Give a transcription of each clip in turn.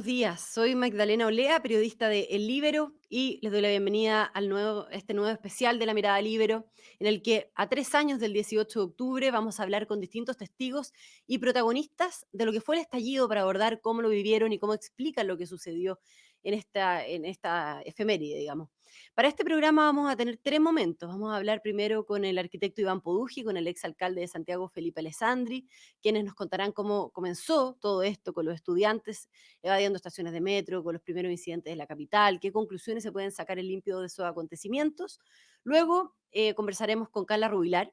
buenos días. Soy Magdalena Olea, periodista de El Líbero, y les doy la bienvenida al este nuevo especial de La Mirada Líbero, en el que a 3 años del 18 de octubre vamos a hablar con distintos testigos y protagonistas de lo que fue el estallido para abordar cómo lo vivieron y cómo explican lo que sucedió en esta efeméride, digamos. Para este programa vamos a tener tres momentos. Vamos a hablar primero con el arquitecto Iván Poduje, con el exalcalde de Santiago, Felipe Alessandri, quienes nos contarán cómo comenzó todo esto con los estudiantes evadiendo estaciones de metro, con los primeros incidentes de la capital, qué conclusiones se pueden sacar en limpio de esos acontecimientos. Luego conversaremos con Carla Rubilar,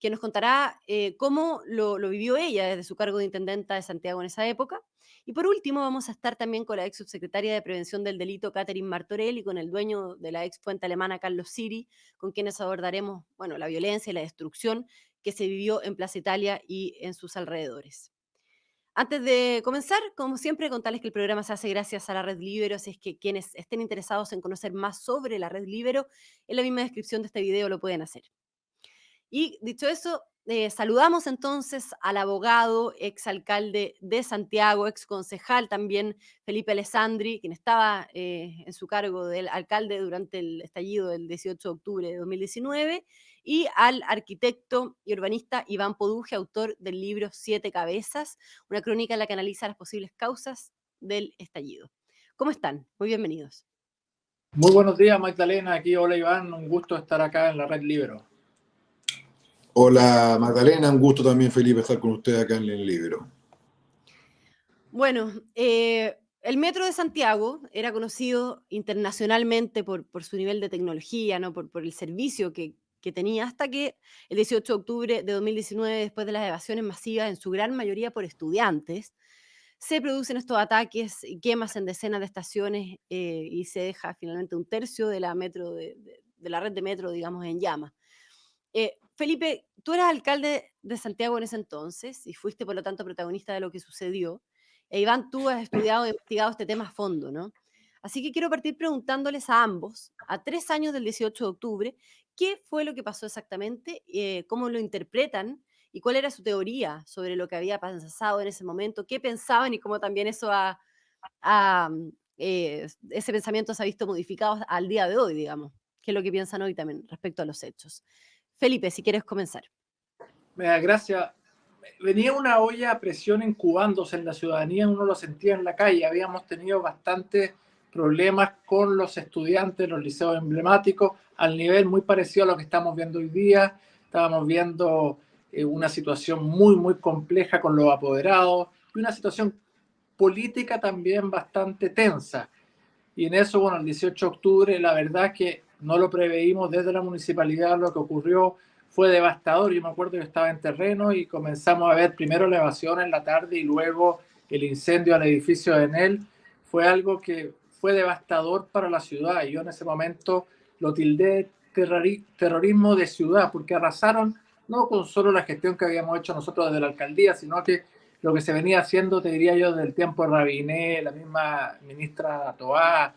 que nos contará cómo lo vivió ella desde su cargo de intendenta de Santiago en esa época. Y por último, vamos a estar también con la ex subsecretaria de Prevención del Delito, Catherine Martorell, y con el dueño de la ex fuente alemana, Carlos Siri, con quienes abordaremos la violencia y la destrucción que se vivió en Plaza Italia y en sus alrededores. Antes de comenzar, como siempre, contarles que el programa se hace gracias a la Red Libero, así es que quienes estén interesados en conocer más sobre la Red Libero, en la misma descripción de este video lo pueden hacer. Y dicho eso, saludamos entonces al abogado, exalcalde de Santiago, exconcejal también, Felipe Alessandri, quien estaba en su cargo del alcalde durante el estallido del 18 de octubre de 2019, y al arquitecto y urbanista Iván Poduje, autor del libro Siete Cabezas, una crónica en la que analiza las posibles causas del estallido. ¿Cómo están? Muy bienvenidos. Muy buenos días, Magdalena. Aquí, hola Iván, un gusto estar acá en la Red Libero. Hola Magdalena, un gusto también, Felipe, estar con usted acá en el libro. Bueno, el metro de Santiago era conocido internacionalmente por su nivel de tecnología, ¿no? por el servicio que tenía, hasta que el 18 de octubre de 2019, después de las evasiones masivas, en su gran mayoría por estudiantes, se producen estos ataques y quemas en decenas de estaciones, y se deja finalmente un tercio de la metro de la red de metro, digamos, en llamas. Felipe, tú eras alcalde de Santiago en ese entonces y fuiste, por lo tanto, protagonista de lo que sucedió. E Iván, tú has estudiado e investigado este tema a fondo, ¿no? Así que quiero partir preguntándoles a ambos, a 3 años del 18 de octubre, ¿qué fue lo que pasó exactamente? ¿Cómo lo interpretan? ¿Y cuál era su teoría sobre lo que había pasado en ese momento? ¿Qué pensaban y cómo también ese pensamiento se ha visto modificado al día de hoy, digamos? ¿Qué es lo que piensan hoy también respecto a los hechos? Felipe, si quieres comenzar. Gracias. Venía una olla a presión incubándose en la ciudadanía, uno lo sentía en la calle. Habíamos tenido bastantes problemas con los estudiantes, los liceos emblemáticos, al nivel muy parecido a lo que estamos viendo hoy día. Estábamos viendo una situación muy, muy compleja con los apoderados y una situación política también bastante tensa. Y en eso, bueno, el 18 de octubre, la verdad es que no lo preveímos desde la municipalidad, lo que ocurrió fue devastador. Yo me acuerdo que estaba en terreno y comenzamos a ver primero la evasión en la tarde y luego el incendio al edificio de Enel. Fue algo que fue devastador para la ciudad y yo en ese momento lo tildé terrorismo de ciudad, porque arrasaron no con solo la gestión que habíamos hecho nosotros desde la alcaldía, sino que lo que se venía haciendo, te diría yo, del tiempo de Rabiné, la misma ministra Toá,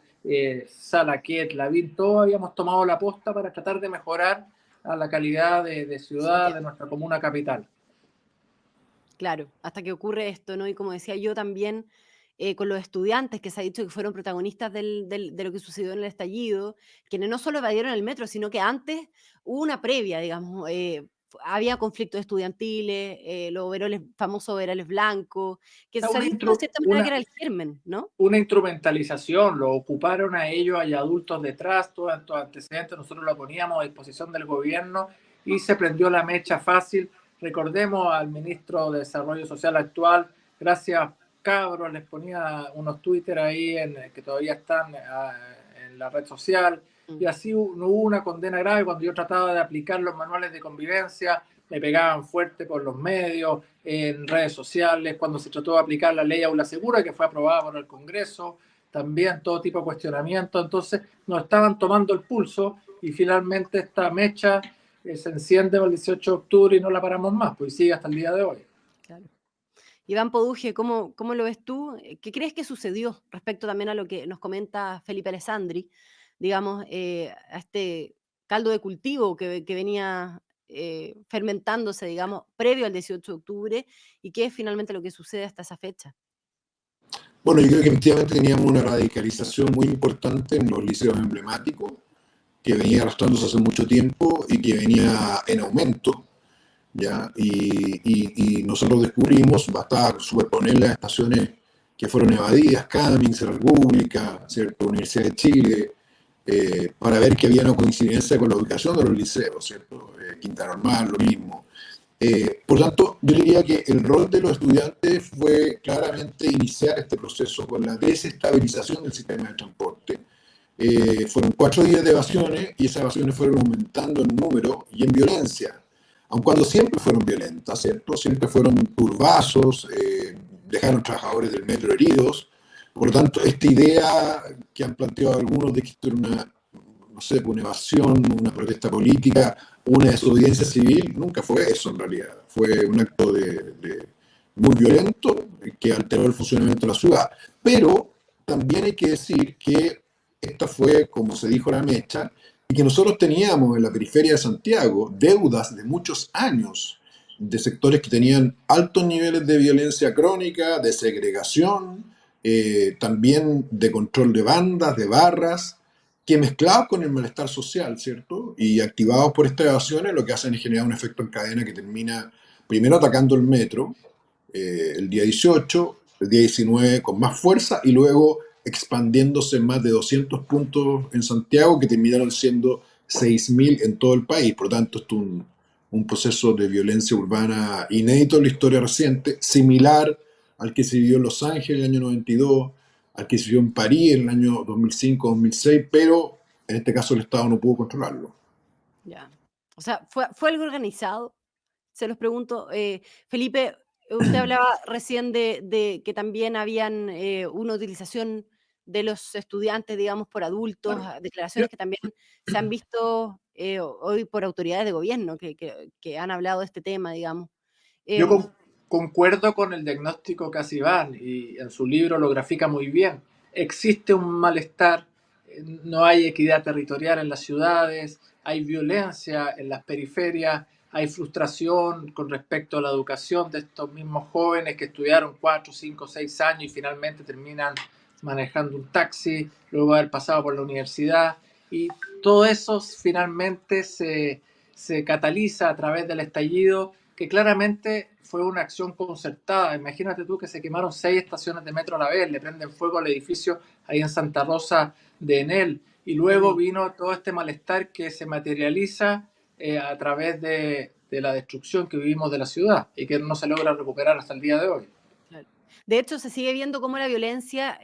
Salaquet, Lavín, todos habíamos tomado la posta para tratar de mejorar a la calidad de ciudad de nuestra comuna capital. Claro, hasta que ocurre esto, ¿no? Y como decía yo también, con los estudiantes que se ha dicho que fueron protagonistas de lo que sucedió en el estallido, quienes no solo evadieron el metro, sino que antes hubo una previa, digamos, había conflictos estudiantiles, los overoles, famosos overoles blancos, que se ha Una, visto de cierta manera que una, era el germen, ¿no? una instrumentalización, lo ocuparon a ellos, hay adultos detrás, todos estos antecedentes nosotros lo poníamos a disposición del gobierno y se prendió la mecha fácil. Recordemos al ministro de Desarrollo Social actual, gracias cabros, les ponía unos Twitter ahí que todavía están en la red social, y así no hubo una condena grave. Cuando yo trataba de aplicar los manuales de convivencia, me pegaban fuerte por los medios, en redes sociales, cuando se trató de aplicar la ley Aula Segura, que fue aprobada por el Congreso, también todo tipo de cuestionamiento. Entonces nos estaban tomando el pulso y finalmente esta mecha se enciende el 18 de octubre y no la paramos más, pues sigue hasta el día de hoy. Claro. Iván Poduje, ¿cómo lo ves tú? ¿Qué crees que sucedió respecto también a lo que nos comenta Felipe Alessandri, digamos, a este caldo de cultivo que venía fermentándose, digamos, previo al 18 de octubre, y qué es finalmente lo que sucede hasta esa fecha? Bueno, yo creo que efectivamente teníamos una radicalización muy importante en los liceos emblemáticos, que venía arrastrándose hace mucho tiempo y que venía en aumento, ¿ya? Y nosotros descubrimos, bastaba superponer las estaciones que fueron evadidas, Cummings, República, ¿cierto? Universidad de Chile, para ver que había una coincidencia con la ubicación de los liceos, ¿cierto? Quinta Normal, lo mismo. Por tanto, yo diría que el rol de los estudiantes fue claramente iniciar este proceso con la desestabilización del sistema de transporte. Fueron 4 días de evasiones y esas evasiones fueron aumentando en número y en violencia, aun cuando siempre fueron violentas, ¿cierto? Siempre fueron turbazos, dejaron trabajadores del metro heridos. Por lo tanto, esta idea que han planteado algunos de que esto era una, no sé, una evasión, una protesta política, una desobediencia civil, nunca fue eso en realidad. Fue un acto muy violento que alteró el funcionamiento de la ciudad. Pero también hay que decir que esta fue, como se dijo, la mecha, y que nosotros teníamos en la periferia de Santiago deudas de muchos años de sectores que tenían altos niveles de violencia crónica, de segregación, también de control de bandas, de barras, que mezclados con el malestar social, ¿cierto? Y activados por estas evasiones, lo que hacen es generar un efecto en cadena que termina primero atacando el metro, el día 18, el día 19 con más fuerza, y luego expandiéndose en más de 200 puntos en Santiago, que terminaron siendo 6.000 en todo el país. Por lo tanto, esto es un proceso de violencia urbana inédito en la historia reciente, similar al que se vivió en Los Ángeles en el año 92, al que se vivió en París en el año 2005-2006, pero en este caso el Estado no pudo controlarlo. Ya. O sea, fue algo organizado. Se los pregunto, Felipe, usted hablaba recién de que también habían una utilización de los estudiantes, digamos, por adultos, Claro. declaraciones que también se han visto hoy por autoridades de gobierno que han hablado de este tema, digamos. Yo Em, concuerdo con el diagnóstico que hace Iván y en su libro lo grafica muy bien. Existe un malestar, no hay equidad territorial en las ciudades, hay violencia en las periferias, hay frustración con respecto a la educación de estos mismos jóvenes que estudiaron 4, 5, 6 años y finalmente terminan manejando un taxi, luego de haber pasado por la universidad. Y todo eso finalmente se cataliza a través del estallido, que claramente fue una acción concertada. Imagínate tú que se quemaron 6 estaciones de metro a la vez, le prenden fuego al edificio ahí en Santa Rosa de Enel, y luego vino todo este malestar que se materializa a través de la destrucción que vivimos de la ciudad y que no se logra recuperar hasta el día de hoy. Claro. De hecho, se sigue viendo cómo la violencia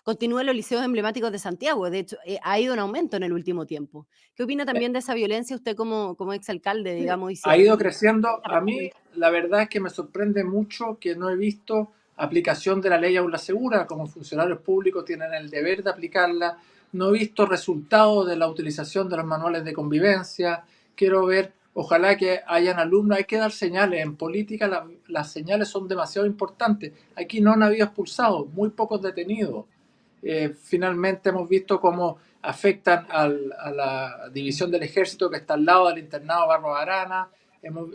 continúa en los liceos emblemáticos de Santiago. De hecho, ha ido en aumento en el último tiempo. ¿Qué opina también de esa violencia usted como exalcalde, digamos? Ha ido creciendo. A mí, la verdad es que me sorprende mucho que no he visto aplicación de la ley Aula Segura. Como funcionarios públicos tienen el deber de aplicarla. No he visto resultados de la utilización de los manuales de convivencia. Quiero ver, ojalá que hayan alumnos. Hay que dar señales. En política las señales son demasiado importantes. Aquí no han habido expulsados, muy pocos detenidos. Finalmente hemos visto cómo afectan a la división del ejército que está al lado del internado Barros Arana,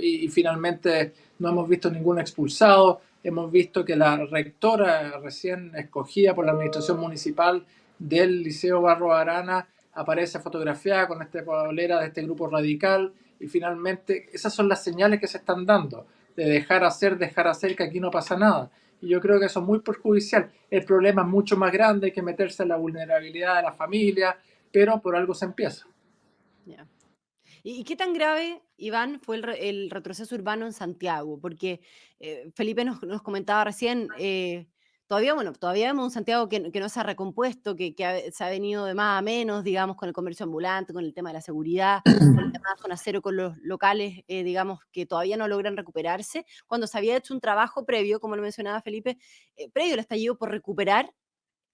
y finalmente no hemos visto ningún expulsado. Hemos visto que la rectora recién escogida por la administración municipal del Liceo Barros Arana aparece fotografiada con esta polera de este grupo radical, y finalmente esas son las señales que se están dando, de dejar hacer, que aquí no pasa nada. Y yo creo que eso es muy perjudicial. El problema es mucho más grande, hay que meterse en la vulnerabilidad de la familia, pero por algo se empieza. Yeah. ¿Y qué tan grave, Iván, fue el retroceso urbano en Santiago? Porque Felipe nos comentaba recién, todavía vemos un Santiago que no se ha recompuesto, se ha venido de más a menos, digamos, con el comercio ambulante, con el tema de la seguridad, con el tema de zona cero, con los locales, digamos, que todavía no logran recuperarse, cuando se había hecho un trabajo previo, como lo mencionaba Felipe, previo al estallido, por recuperar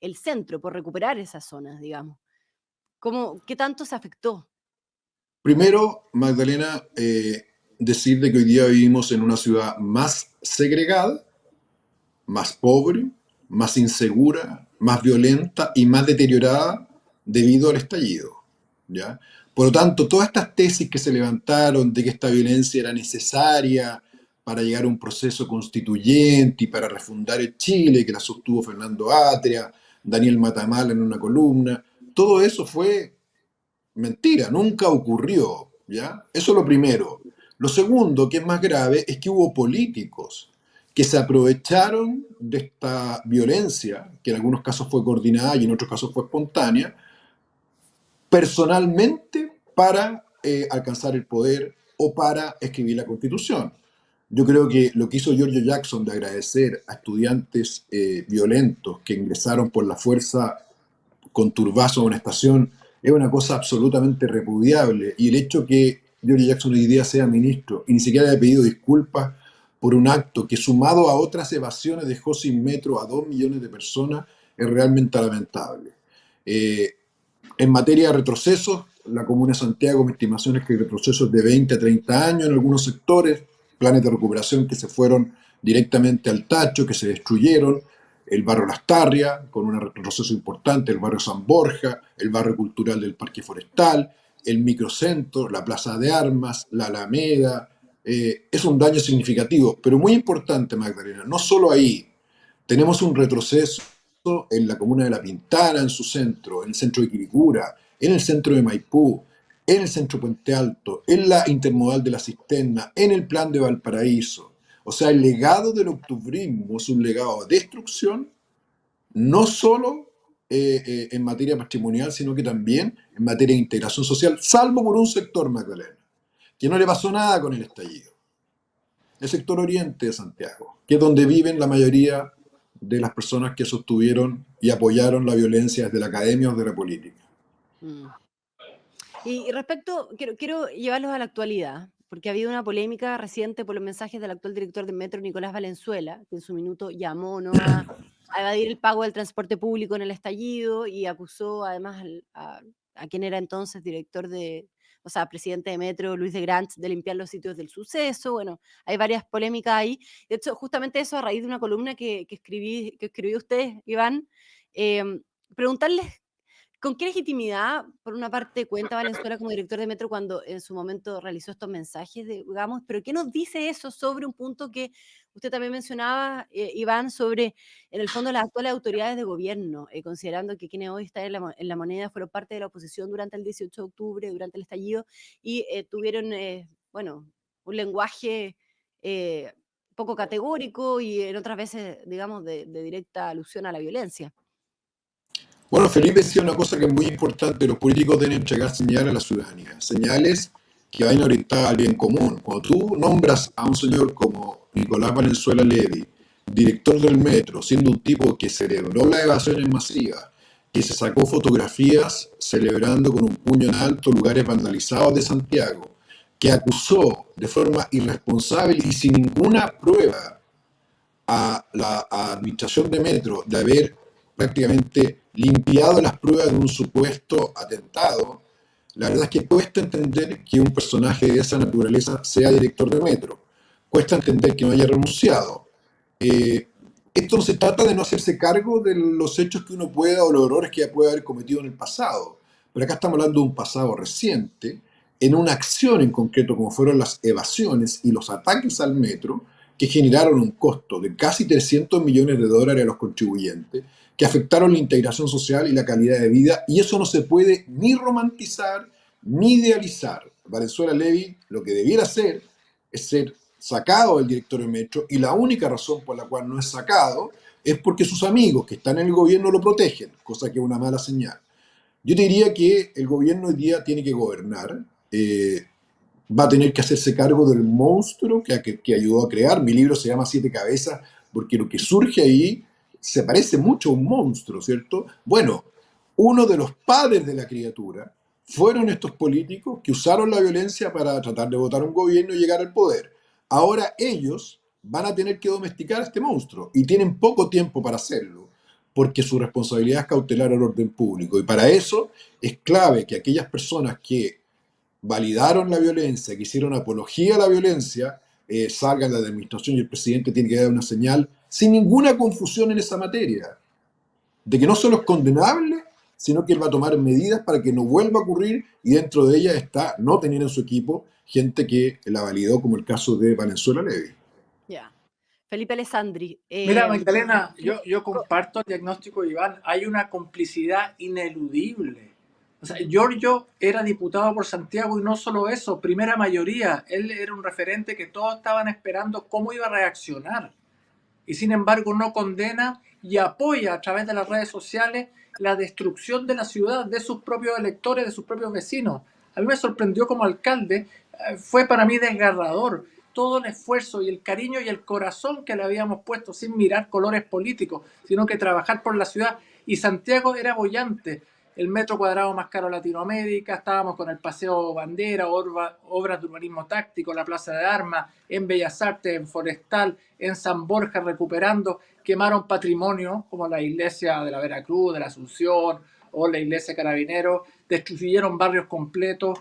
el centro, por recuperar esas zonas, digamos. ¿Qué tanto se afectó? Primero, Magdalena, decir de que hoy día vivimos en una ciudad más segregada, más pobre, más insegura, más violenta y más deteriorada debido al estallido, ¿ya? Por lo tanto, todas estas tesis que se levantaron de que esta violencia era necesaria para llegar a un proceso constituyente y para refundar el Chile, que la sostuvo Fernando Atria, Daniel Matamala en una columna. Todo eso fue mentira, nunca ocurrió, ¿ya? Eso es lo primero. Lo segundo, que es más grave, es que hubo políticos que se aprovecharon de esta violencia, que en algunos casos fue coordinada y en otros casos fue espontánea, personalmente para alcanzar el poder o para escribir la Constitución. Yo creo que lo que hizo Giorgio Jackson de agradecer a estudiantes violentos que ingresaron por la fuerza con turbazo a una estación es una cosa absolutamente repudiable. Y el hecho que Giorgio Jackson hoy día sea ministro y ni siquiera haya pedido disculpas por un acto que, sumado a otras evasiones, dejó sin metro a 2 millones de personas es realmente lamentable. En materia de retrocesos, la Comuna de Santiago, mi estimación es que hay retrocesos de 20 a 30 años en algunos sectores, planes de recuperación que se fueron directamente al tacho, que se destruyeron, el barrio Lastarria, con un retroceso importante, el barrio San Borja, el barrio cultural del Parque Forestal, el microcentro, la Plaza de Armas, la Alameda. Es un daño significativo, pero muy importante, Magdalena, no solo ahí. Tenemos un retroceso en la comuna de La Pintana, en su centro, en el centro de Quiricura, en el centro de Maipú, en el centro de Puente Alto, en la intermodal de La Cisterna, en el plan de Valparaíso. O sea, el legado del octubrismo es un legado de destrucción, no solo en materia patrimonial, sino que también en materia de integración social, salvo por un sector, Magdalena, que no le pasó nada con el estallido. El sector oriente de Santiago, que es donde viven la mayoría de las personas que sostuvieron y apoyaron la violencia desde la academia o de la política. Mm. Y respecto, quiero llevarlos a la actualidad, porque ha habido una polémica reciente por los mensajes del actual director de Metro, Nicolás Valenzuela, que en su minuto llamó, ¿no?, a evadir el pago del transporte público en el estallido y acusó además a quien era entonces director o sea, presidente de Metro, Luis de Grant, de limpiar los sitios del suceso. Bueno, hay varias polémicas ahí. De hecho, justamente eso a raíz de una columna que escribió usted, Iván, preguntarles ¿con qué legitimidad, por una parte, cuenta Valenzuela como director de Metro cuando en su momento realizó estos mensajes, digamos, pero qué nos dice eso sobre un punto que usted también mencionaba, Iván, sobre, en el fondo, las actuales autoridades de gobierno, considerando que quienes hoy están en la moneda fueron parte de la oposición durante el 18 de octubre, durante el estallido, y tuvieron, bueno, un lenguaje poco categórico y en otras veces, digamos, de directa alusión a la violencia? Bueno, Felipe decía una cosa que es muy importante: los políticos deben entregar señales a la ciudadanía, señales que vayan orientadas al bien común. Cuando tú nombras a un señor como Nicolás Valenzuela Levy, director del Metro, siendo un tipo que celebró las evasiones masivas, que se sacó fotografías celebrando con un puño en alto lugares vandalizados de Santiago, que acusó de forma irresponsable y sin ninguna prueba a la administración de Metro de haber prácticamente limpiado las pruebas de un supuesto atentado, la verdad es que cuesta entender que un personaje de esa naturaleza sea director de Metro. Cuesta entender que no haya renunciado. Esto no se trata de no hacerse cargo de los hechos que uno pueda o los errores que ya puede haber cometido en el pasado. Pero acá estamos hablando de un pasado reciente, en una acción en concreto como fueron las evasiones y los ataques al Metro, que generaron un costo de casi 300 millones de dólares a los contribuyentes, que afectaron la integración social y la calidad de vida, y eso no se puede ni romantizar ni idealizar. Valenzuela Levy lo que debiera hacer es ser sacado del director de Metro, y la única razón por la cual no es sacado es porque sus amigos que están en el gobierno lo protegen, cosa que es una mala señal. Yo te diría que el gobierno hoy día tiene que gobernar, va a tener que hacerse cargo del monstruo que ayudó a crear. Mi libro se llama Siete Cabezas porque lo que surge ahí se parece mucho a un monstruo, ¿cierto? Bueno, uno de los padres de la criatura fueron estos políticos que usaron la violencia para tratar de votar un gobierno y llegar al poder. Ahora ellos van a tener que domesticar a este monstruo y tienen poco tiempo para hacerlo, porque su responsabilidad es cautelar el orden público. Y para eso es clave que aquellas personas que validaron la violencia, que hicieron apología a la violencia, salgan de la administración, y el presidente tiene que dar una señal sin ninguna confusión en esa materia, de que no solo es condenable, sino que él va a tomar medidas para que no vuelva a ocurrir, y dentro de ellas está no tener en su equipo gente que la validó, como el caso de Valenzuela Levy. Felipe Alessandri. Mira, Magdalena, yo comparto el diagnóstico de Iván. Hay una complicidad ineludible. O sea, Giorgio era diputado por Santiago y no solo eso, primera mayoría. Él era un referente que todos estaban esperando cómo iba a reaccionar. Y sin embargo no condena y apoya a través de las redes sociales la destrucción de la ciudad, de sus propios electores, de sus propios vecinos. A mí me sorprendió como alcalde, fue para mí desgarrador todo el esfuerzo y el cariño y el corazón que le habíamos puesto sin mirar colores políticos, sino que trabajar por la ciudad. Y Santiago era bollante. El metro cuadrado más caro de Latinoamérica, estábamos con el Paseo Bandera, obras de urbanismo táctico, la Plaza de Armas, en Bellas Artes, en Forestal, en San Borja recuperando, quemaron patrimonio como la iglesia de la Veracruz, de la Asunción o la iglesia de Carabineros, destruyeron barrios completos,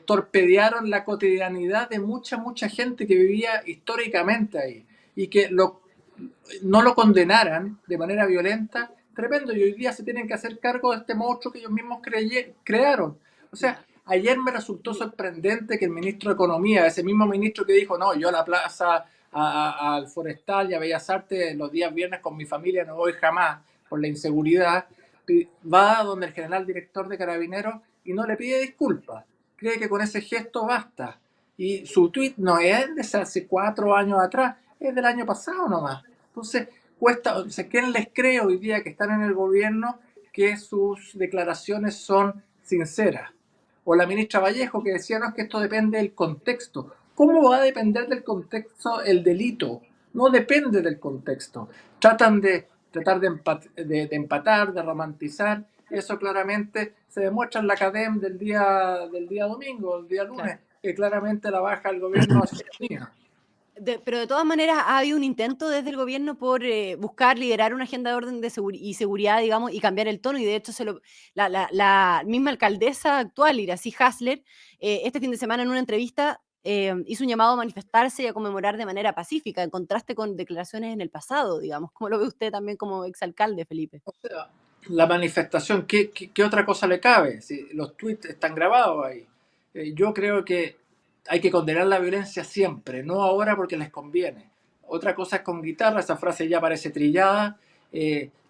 torpedearon la cotidianidad de mucha gente que vivía históricamente ahí y que no lo condenaran de manera violenta. Tremendo, y hoy día se tienen que hacer cargo de este monstruo que ellos mismos crearon. O sea, ayer me resultó sorprendente que el ministro de Economía, ese mismo ministro que dijo, no, yo a la plaza, al Forestal y a Bellas Artes los días viernes con mi familia no voy jamás por la inseguridad, va donde el general director de Carabineros y no le pide disculpas. Cree que con ese gesto basta. Y su tuit no es de hace 4 años atrás, es del año pasado nomás. Entonces, cuesta, o sea, ¿quién les cree hoy día que están en el gobierno que sus declaraciones son sinceras? O la ministra Vallejo que decía, no, es que esto depende del contexto. ¿Cómo va a depender del contexto el delito? No depende del contexto. Tratan de empatar, de romantizar, y eso claramente se demuestra en la CADEM del día domingo, el día lunes, claro, que claramente la baja el gobierno hacia pero de todas maneras ha habido un intento desde el gobierno por buscar liderar una agenda de orden y seguridad, digamos, y cambiar el tono, y de hecho la misma alcaldesa actual, Iracy Hasler, este fin de semana en una entrevista hizo un llamado a manifestarse y a conmemorar de manera pacífica, en contraste con declaraciones en el pasado, digamos. ¿Cómo lo ve usted también como exalcalde, Felipe? O sea, la manifestación, ¿qué otra cosa le cabe? Si los tweets están grabados ahí. Yo creo que hay que condenar la violencia siempre, no ahora porque les conviene. Otra cosa es con guitarra, esa frase ya parece trillada.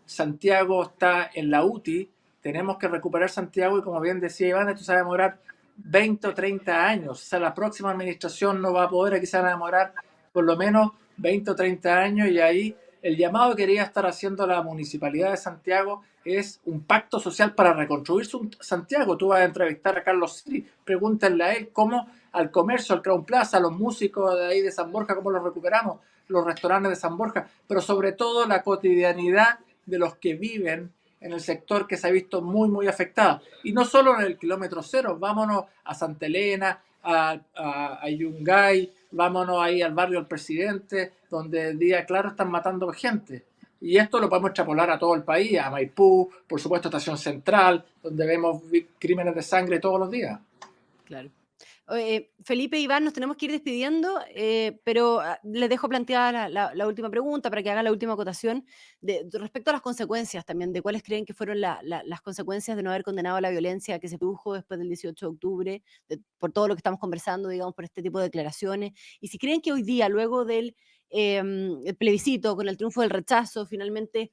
Santiago está en la UTI, tenemos que recuperar Santiago y como bien decía Iván, esto se va a demorar 20 o 30 años. O sea, la próxima administración no va a poder, aquí se van a demorar por lo menos 20 o 30 años y ahí el llamado que quería estar haciendo la Municipalidad de Santiago es un pacto social para reconstruir Santiago. Tú vas a entrevistar a Carlos Siri, pregúntale a él cómo al comercio, al Crown Plaza, a los músicos de ahí de San Borja, cómo los recuperamos, los restaurantes de San Borja, pero sobre todo la cotidianidad de los que viven en el sector que se ha visto muy afectada. Y no solo en el kilómetro cero, vámonos a Santa Elena, a Yungay, vámonos ahí al barrio del Presidente, donde el día claro están matando gente. Y esto lo podemos extrapolar a todo el país, a Maipú, por supuesto Estación Central, donde vemos crímenes de sangre todos los días. Claro. Felipe, Iván, nos tenemos que ir despidiendo, pero les dejo planteada la última pregunta para que hagan la última acotación respecto a las consecuencias también, de cuáles creen que fueron las consecuencias de no haber condenado la violencia que se produjo después del 18 de octubre, por todo lo que estamos conversando, digamos, por este tipo de declaraciones, y si creen que hoy día, luego del el plebiscito, con el triunfo del rechazo, finalmente,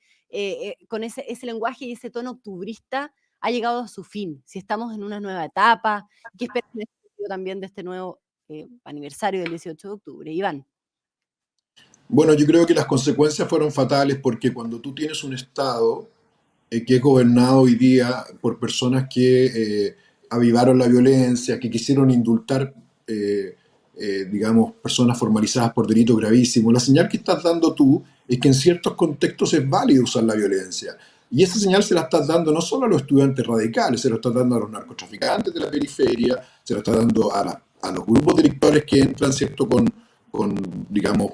con ese lenguaje y ese tono octubrista, ha llegado a su fin, si estamos en una nueva etapa, ¿qué esperan también de este nuevo aniversario del 18 de octubre? Iván. Bueno, yo creo que las consecuencias fueron fatales porque cuando tú tienes un Estado que es gobernado hoy día por personas que avivaron la violencia, que quisieron indultar, digamos, personas formalizadas por delitos gravísimos, la señal que estás dando tú es que en ciertos contextos es válido usar la violencia. Y esa señal se la estás dando no solo a los estudiantes radicales, se lo estás dando a los narcotraficantes de la periferia, se lo estás dando a los grupos delictores que entran, ¿cierto?, con digamos,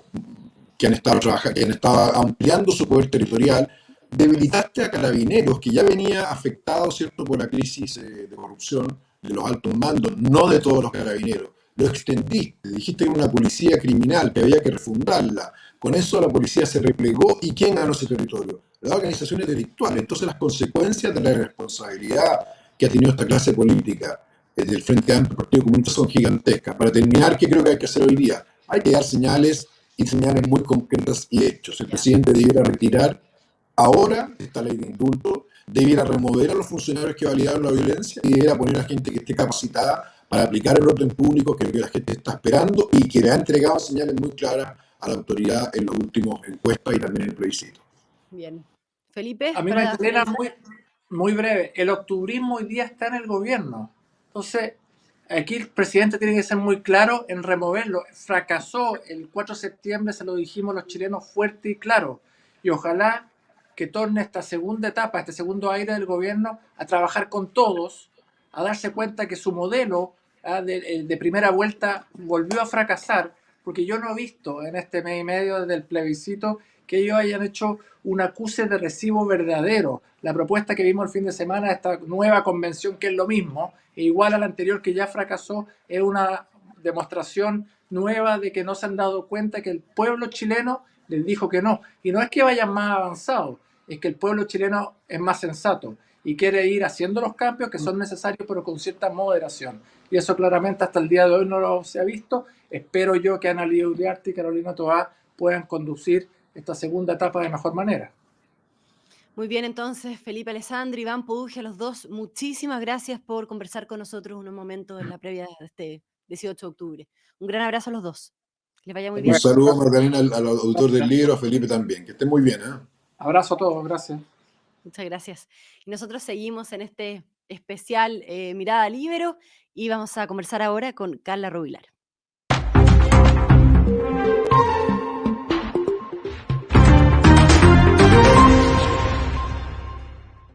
que han estado ampliando su poder territorial. Debilitaste a Carabineros, que ya venía afectado, ¿cierto?, por la crisis de corrupción de los altos mandos, no de todos los carabineros. Lo extendiste, dijiste que era una policía criminal, que había que refundarla. Con eso la policía se replegó, ¿y quién ganó ese territorio? Las organizaciones delictuales. Entonces las consecuencias de la irresponsabilidad que ha tenido esta clase política del Frente Amplio, Partido Comunista, son gigantescas. Para terminar, ¿qué creo que hay que hacer hoy día? Hay que dar señales y señales muy concretas y hechos. El Ya. presidente debiera retirar ahora esta ley de indulto, debiera remover a los funcionarios que validaron la violencia y debiera poner a gente que esté capacitada para aplicar el orden público que la gente está esperando y que le ha entregado señales muy claras a la autoridad en los últimos encuestas y también en el plebiscito. Bien. Felipe, A mí, para Magdalena, finalizar. muy breve. El octubrismo hoy día está en el gobierno. Entonces, aquí el presidente tiene que ser muy claro en removerlo. Fracasó el 4 de septiembre, se lo dijimos los chilenos fuerte y claro. Y ojalá que torne esta segunda etapa, este segundo aire del gobierno, a trabajar con todos, a darse cuenta que su modelo de primera vuelta volvió a fracasar, porque yo no he visto en este mes y medio desde el plebiscito que ellos hayan hecho un acuse de recibo verdadero. La propuesta que vimos el fin de semana de esta nueva convención, que es lo mismo, e igual a la anterior que ya fracasó, es una demostración nueva de que no se han dado cuenta que el pueblo chileno les dijo que no. Y no es que vayan más avanzados, es que el pueblo chileno es más sensato y quiere ir haciendo los cambios que son necesarios, pero con cierta moderación. Y eso claramente hasta el día de hoy no se ha visto. Espero yo que Ana Lía Uriarte y Carolina Toá puedan conducir esta segunda etapa de mejor manera. Muy bien, entonces, Felipe Alessandri, Iván Poduje, a los dos, muchísimas gracias por conversar con nosotros unos momentos en la previa de este 18 de octubre. Un gran abrazo a los dos. Que les vaya muy Un bien. saludo, Magdalena, al autor del libro, a Felipe también. Que esté muy bien, ¿eh? Abrazo a todos, gracias. Muchas gracias. Y nosotros seguimos en este especial Mirada Libero y vamos a conversar ahora con Carla Rubilar.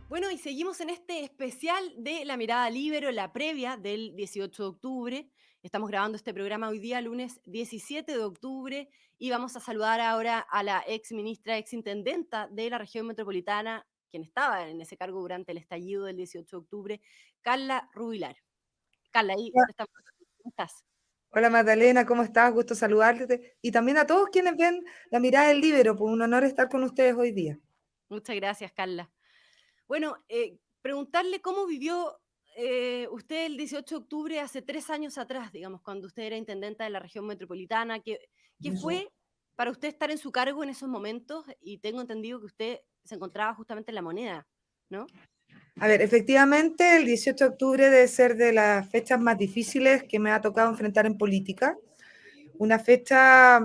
Bueno, y seguimos en este especial de La Mirada Libero, la previa del 18 de octubre. Estamos grabando este programa hoy día, lunes 17 de octubre, y vamos a saludar ahora a la ex ministra, ex intendenta de la región metropolitana, quien estaba en ese cargo durante el estallido del 18 de octubre, Carla Rubilar. Carla, ahí Hola, estamos. ¿Cómo estás? hola, Magdalena, ¿cómo estás? Gusto saludarte. Y también a todos quienes ven La Mirada del Libero, pues un honor estar con ustedes hoy día. Muchas gracias, Carla. Bueno, preguntarle cómo vivió usted el 18 de octubre hace 3 años atrás, digamos, cuando usted era intendenta de la región metropolitana. ¿Qué fue para usted estar en su cargo en esos momentos? Y tengo entendido que usted se encontraba justamente en La Moneda, ¿no? A ver, efectivamente, el 18 de octubre debe ser de las fechas más difíciles que me ha tocado enfrentar en política. Una fecha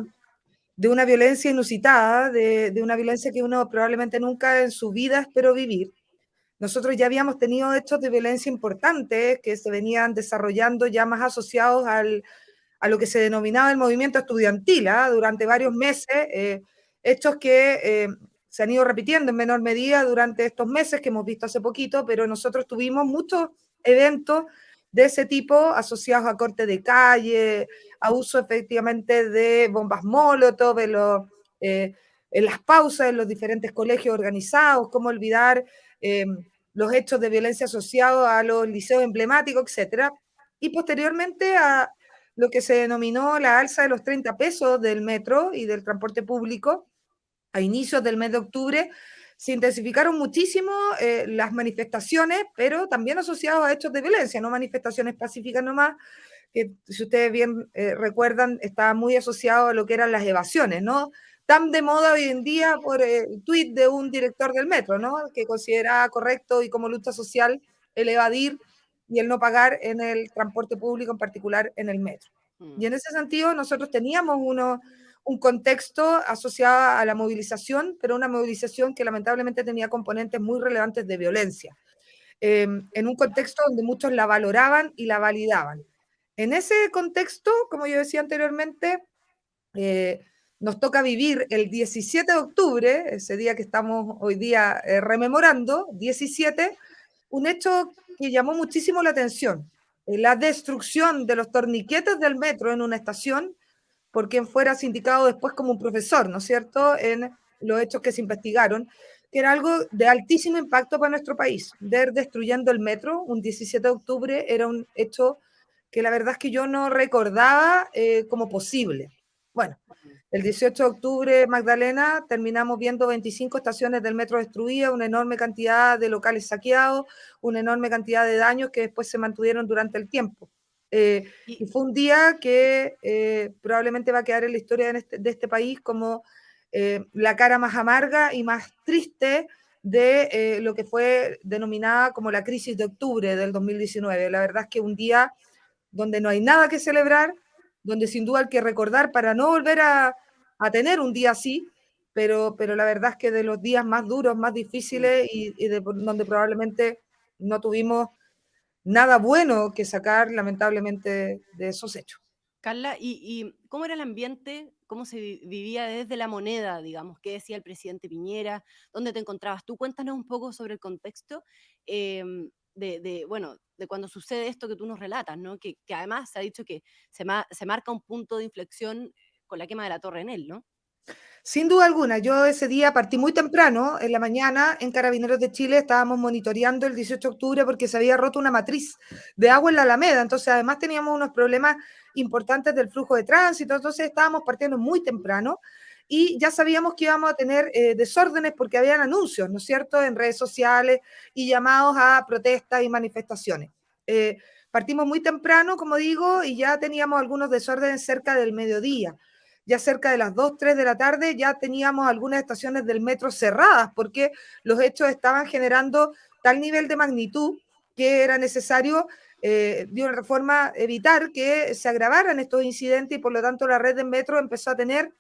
de una violencia inusitada, de una violencia que uno probablemente nunca en su vida esperó vivir. Nosotros ya habíamos tenido hechos de violencia importantes que se venían desarrollando ya más asociados a lo que se denominaba el movimiento estudiantil, durante varios meses, hechos que se han ido repitiendo en menor medida durante estos meses que hemos visto hace poquito, pero nosotros tuvimos muchos eventos de ese tipo asociados a corte de calle, a uso efectivamente de bombas Molotov en las pausas en los diferentes colegios organizados, cómo olvidar los hechos de violencia asociados a los liceos emblemáticos, etcétera, y posteriormente a lo que se denominó la alza de los 30 pesos del metro y del transporte público a inicios del mes de octubre. Se intensificaron muchísimo las manifestaciones, pero también asociados a hechos de violencia, no manifestaciones pacíficas nomás, que si ustedes bien recuerdan, estaba muy asociado a lo que eran las evasiones, ¿no? Tan de moda hoy en día por el tuit de un director del metro, ¿no? Que consideraba correcto y como lucha social el evadir y el no pagar en el transporte público, en particular en el metro. Y en ese sentido, nosotros teníamos un contexto asociado a la movilización, pero una movilización que lamentablemente tenía componentes muy relevantes de violencia, en un contexto donde muchos la valoraban y la validaban. En ese contexto, como yo decía anteriormente, nos toca vivir el 17 de octubre, ese día que estamos hoy día rememorando, 17, un hecho que llamó muchísimo la atención, la destrucción de los torniquetes del metro en una estación por quien fuera sindicado después como un profesor, ¿no es cierto?, en los hechos que se investigaron, que era algo de altísimo impacto para nuestro país. Ver destruyendo el metro un 17 de octubre era un hecho que la verdad es que yo no recordaba como posible. Bueno, el 18 de octubre, Magdalena, terminamos viendo 25 estaciones del metro destruidas, una enorme cantidad de locales saqueados, una enorme cantidad de daños que después se mantuvieron durante el tiempo. Y fue un día que probablemente va a quedar en la historia de este país como la cara más amarga y más triste de lo que fue denominada como la crisis de octubre del 2019. La verdad es que un día donde no hay nada que celebrar, donde sin duda hay que recordar para no volver a tener un día así, pero la verdad es que de los días más duros, más difíciles y donde probablemente no tuvimos nada bueno que sacar, lamentablemente, de esos hechos. Carla, ¿y cómo era el ambiente? ¿Cómo se vivía desde La Moneda, digamos? ¿Qué decía el presidente Piñera? ¿Dónde te encontrabas tú? Cuéntanos un poco sobre el contexto bueno, de cuando sucede esto que tú nos relatas, ¿no? Que además se ha dicho que se marca un punto de inflexión con la quema de la Torre Enel, ¿no? Sin duda alguna, yo ese día partí muy temprano, en la mañana, en Carabineros de Chile, estábamos monitoreando el 18 de octubre porque se había roto una matriz de agua en la Alameda, entonces además teníamos unos problemas importantes del flujo de tránsito, entonces estábamos partiendo muy temprano y ya sabíamos que íbamos a tener desórdenes porque habían anuncios, ¿no es cierto?, en redes sociales y llamados a protestas y manifestaciones. Partimos muy temprano, como digo, y ya teníamos algunos desórdenes cerca del mediodía. Ya cerca de las 2, 3 de la tarde ya teníamos algunas estaciones del metro cerradas porque los hechos estaban generando tal nivel de magnitud que era necesario de una forma evitar que se agravaran estos incidentes y por lo tanto la red de metro empezó a tener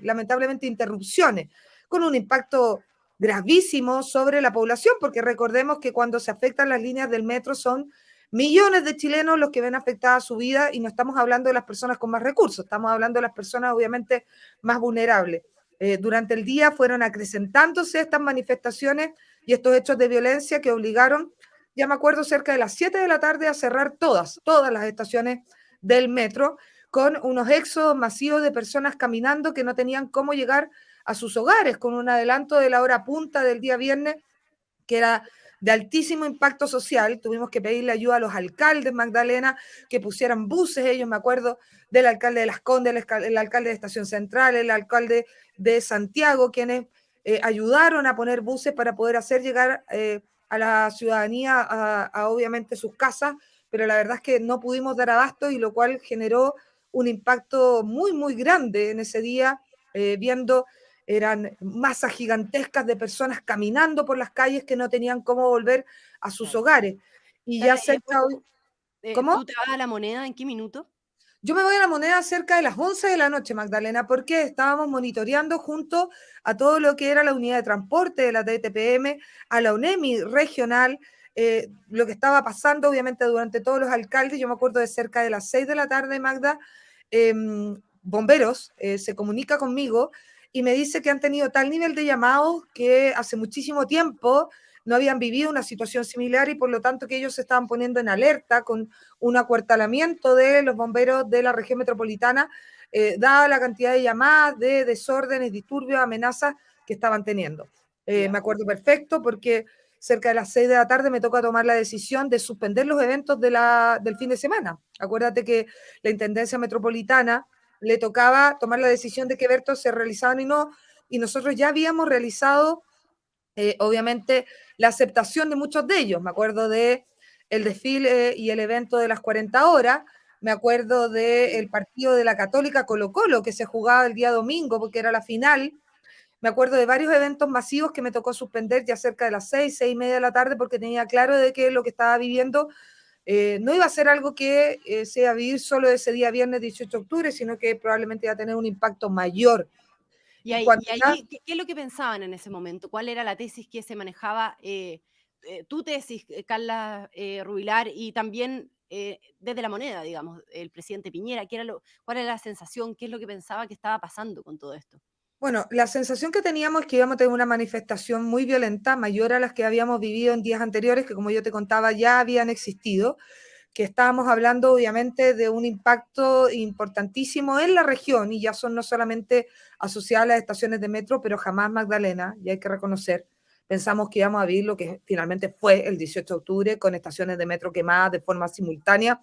lamentablemente interrupciones con un impacto gravísimo sobre la población porque recordemos que cuando se afectan las líneas del metro son millones de chilenos los que ven afectada su vida y no estamos hablando de las personas con más recursos, estamos hablando de las personas obviamente más vulnerables. Durante el día fueron acrecentándose estas manifestaciones y estos hechos de violencia que obligaron, ya me acuerdo, cerca de las 7 de la tarde a cerrar todas las estaciones del metro con unos éxodos masivos de personas caminando que no tenían cómo llegar a sus hogares, con un adelanto de la hora punta del día viernes que era de altísimo impacto social. Tuvimos que pedirle ayuda a los alcaldes, Magdalena, que pusieran buses. Ellos, me acuerdo del alcalde de Las Condes, el alcalde de Estación Central, el alcalde de Santiago, quienes ayudaron a poner buses para poder hacer llegar a la ciudadanía obviamente sus casas, pero la verdad es que no pudimos dar abasto y lo cual generó un impacto muy, muy grande en ese día, viendo eran masas gigantescas de personas caminando por las calles que no tenían cómo volver a sus Claro. hogares. Y Carla, ya y después, cerca hoy, ¿cómo? ¿tú te vas a La Moneda en qué minuto? Yo me voy a La Moneda cerca de las 11 de la noche, Magdalena, porque estábamos monitoreando junto a todo lo que era la unidad de transporte de la DTPM, a la UNEMI regional, lo que estaba pasando, obviamente, durante todos los alcaldes. Yo me acuerdo de cerca de las 6 de la tarde, Magda, bomberos se comunica conmigo y me dice que han tenido tal nivel de llamados que hace muchísimo tiempo no habían vivido una situación similar y por lo tanto que ellos se estaban poniendo en alerta con un acuartelamiento de los bomberos de la región metropolitana, dada la cantidad de llamadas, de desórdenes, disturbios, amenazas que estaban teniendo. Me acuerdo perfecto porque cerca de las 6 de la tarde me toca tomar la decisión de suspender los eventos del fin de semana. Acuérdate que la Intendencia Metropolitana le tocaba tomar la decisión de qué eventos se realizaban y no, y nosotros ya habíamos realizado obviamente la aceptación de muchos de ellos. Me acuerdo de el desfile y el evento de las 40 horas, me acuerdo del partido de la Católica Colo-Colo que se jugaba el día domingo porque era la final, me acuerdo de varios eventos masivos que me tocó suspender ya cerca de las 6, 6 y media de la tarde porque tenía claro de que lo que estaba viviendo no iba a ser algo que se iba a vivir solo ese día viernes 18 de octubre, sino que probablemente iba a tener un impacto mayor. Y Y cuando ya ahí, ¿qué es lo que pensaban en ese momento? ¿Cuál era la tesis que se manejaba? Tu tesis, Carla Rubilar, y también desde La Moneda, digamos, el presidente Piñera, ¿cuál era la sensación? ¿Qué es lo que pensaba que estaba pasando con todo esto? Bueno, la sensación que teníamos es que íbamos a tener una manifestación muy violenta, mayor a las que habíamos vivido en días anteriores, que como yo te contaba ya habían existido, que estábamos hablando obviamente de un impacto importantísimo en la región y ya son no solamente asociadas a las estaciones de metro, pero jamás, Magdalena, y hay que reconocer, pensamos que íbamos a vivir lo que finalmente fue el 18 de octubre con estaciones de metro quemadas de forma simultánea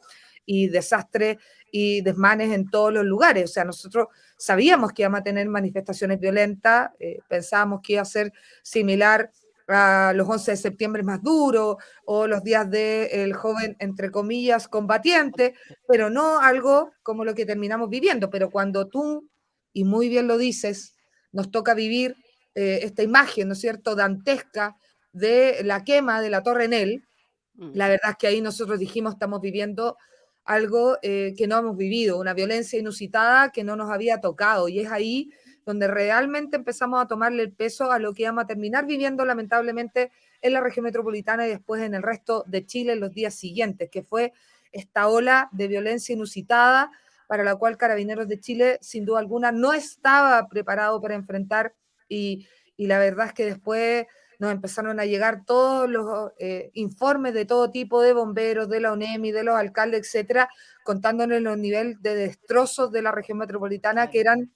y desastres y desmanes en todos los lugares. O sea, nosotros sabíamos que íbamos a tener manifestaciones violentas, pensábamos que iba a ser similar a los 11 de septiembre más duros o los días del joven, entre comillas, combatiente, pero no algo como lo que terminamos viviendo. Pero cuando tú, y muy bien lo dices, nos toca vivir esta imagen, ¿no es cierto?, dantesca de la quema de la Torre Enel, la verdad es que ahí nosotros dijimos estamos viviendo algo que no hemos vivido, una violencia inusitada que no nos había tocado, y es ahí donde realmente empezamos a tomarle el peso a lo que íbamos a terminar viviendo lamentablemente en la región metropolitana y después en el resto de Chile en los días siguientes, que fue esta ola de violencia inusitada para la cual Carabineros de Chile sin duda alguna no estaba preparado para enfrentar, y la verdad es que después nos empezaron a llegar todos los informes de todo tipo de bomberos, de la ONEMI, de los alcaldes, etcétera, contándonos los niveles de destrozos de la región metropolitana que eran,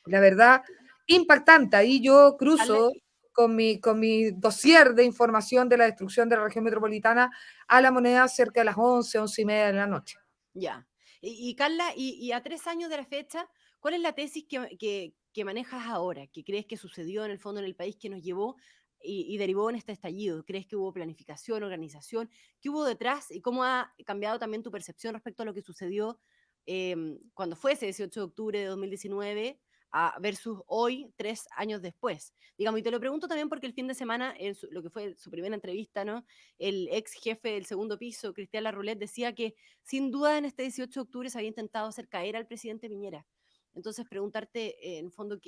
la verdad, impactantes. Ahí yo cruzo con mi dossier de información de la destrucción de la región metropolitana a La Moneda cerca de las 11:30 de la noche. Ya. Y Carla, y a 3 años de la fecha, ¿cuál es la tesis que manejas ahora? ¿Qué crees que sucedió en el fondo en el país que nos llevó y derivó en este estallido? ¿Crees que hubo planificación, organización? ¿Qué hubo detrás? ¿Y cómo ha cambiado también tu percepción respecto a lo que sucedió cuando fue ese 18 de octubre de 2019 versus hoy, 3 años después? Digamos, y te lo pregunto también porque el fin de semana, en lo que fue su primera entrevista, ¿no? El ex jefe del segundo piso, Cristian Larroulet, decía que sin duda en este 18 de octubre se había intentado hacer caer al presidente Piñera. Entonces, preguntarte, en el fondo,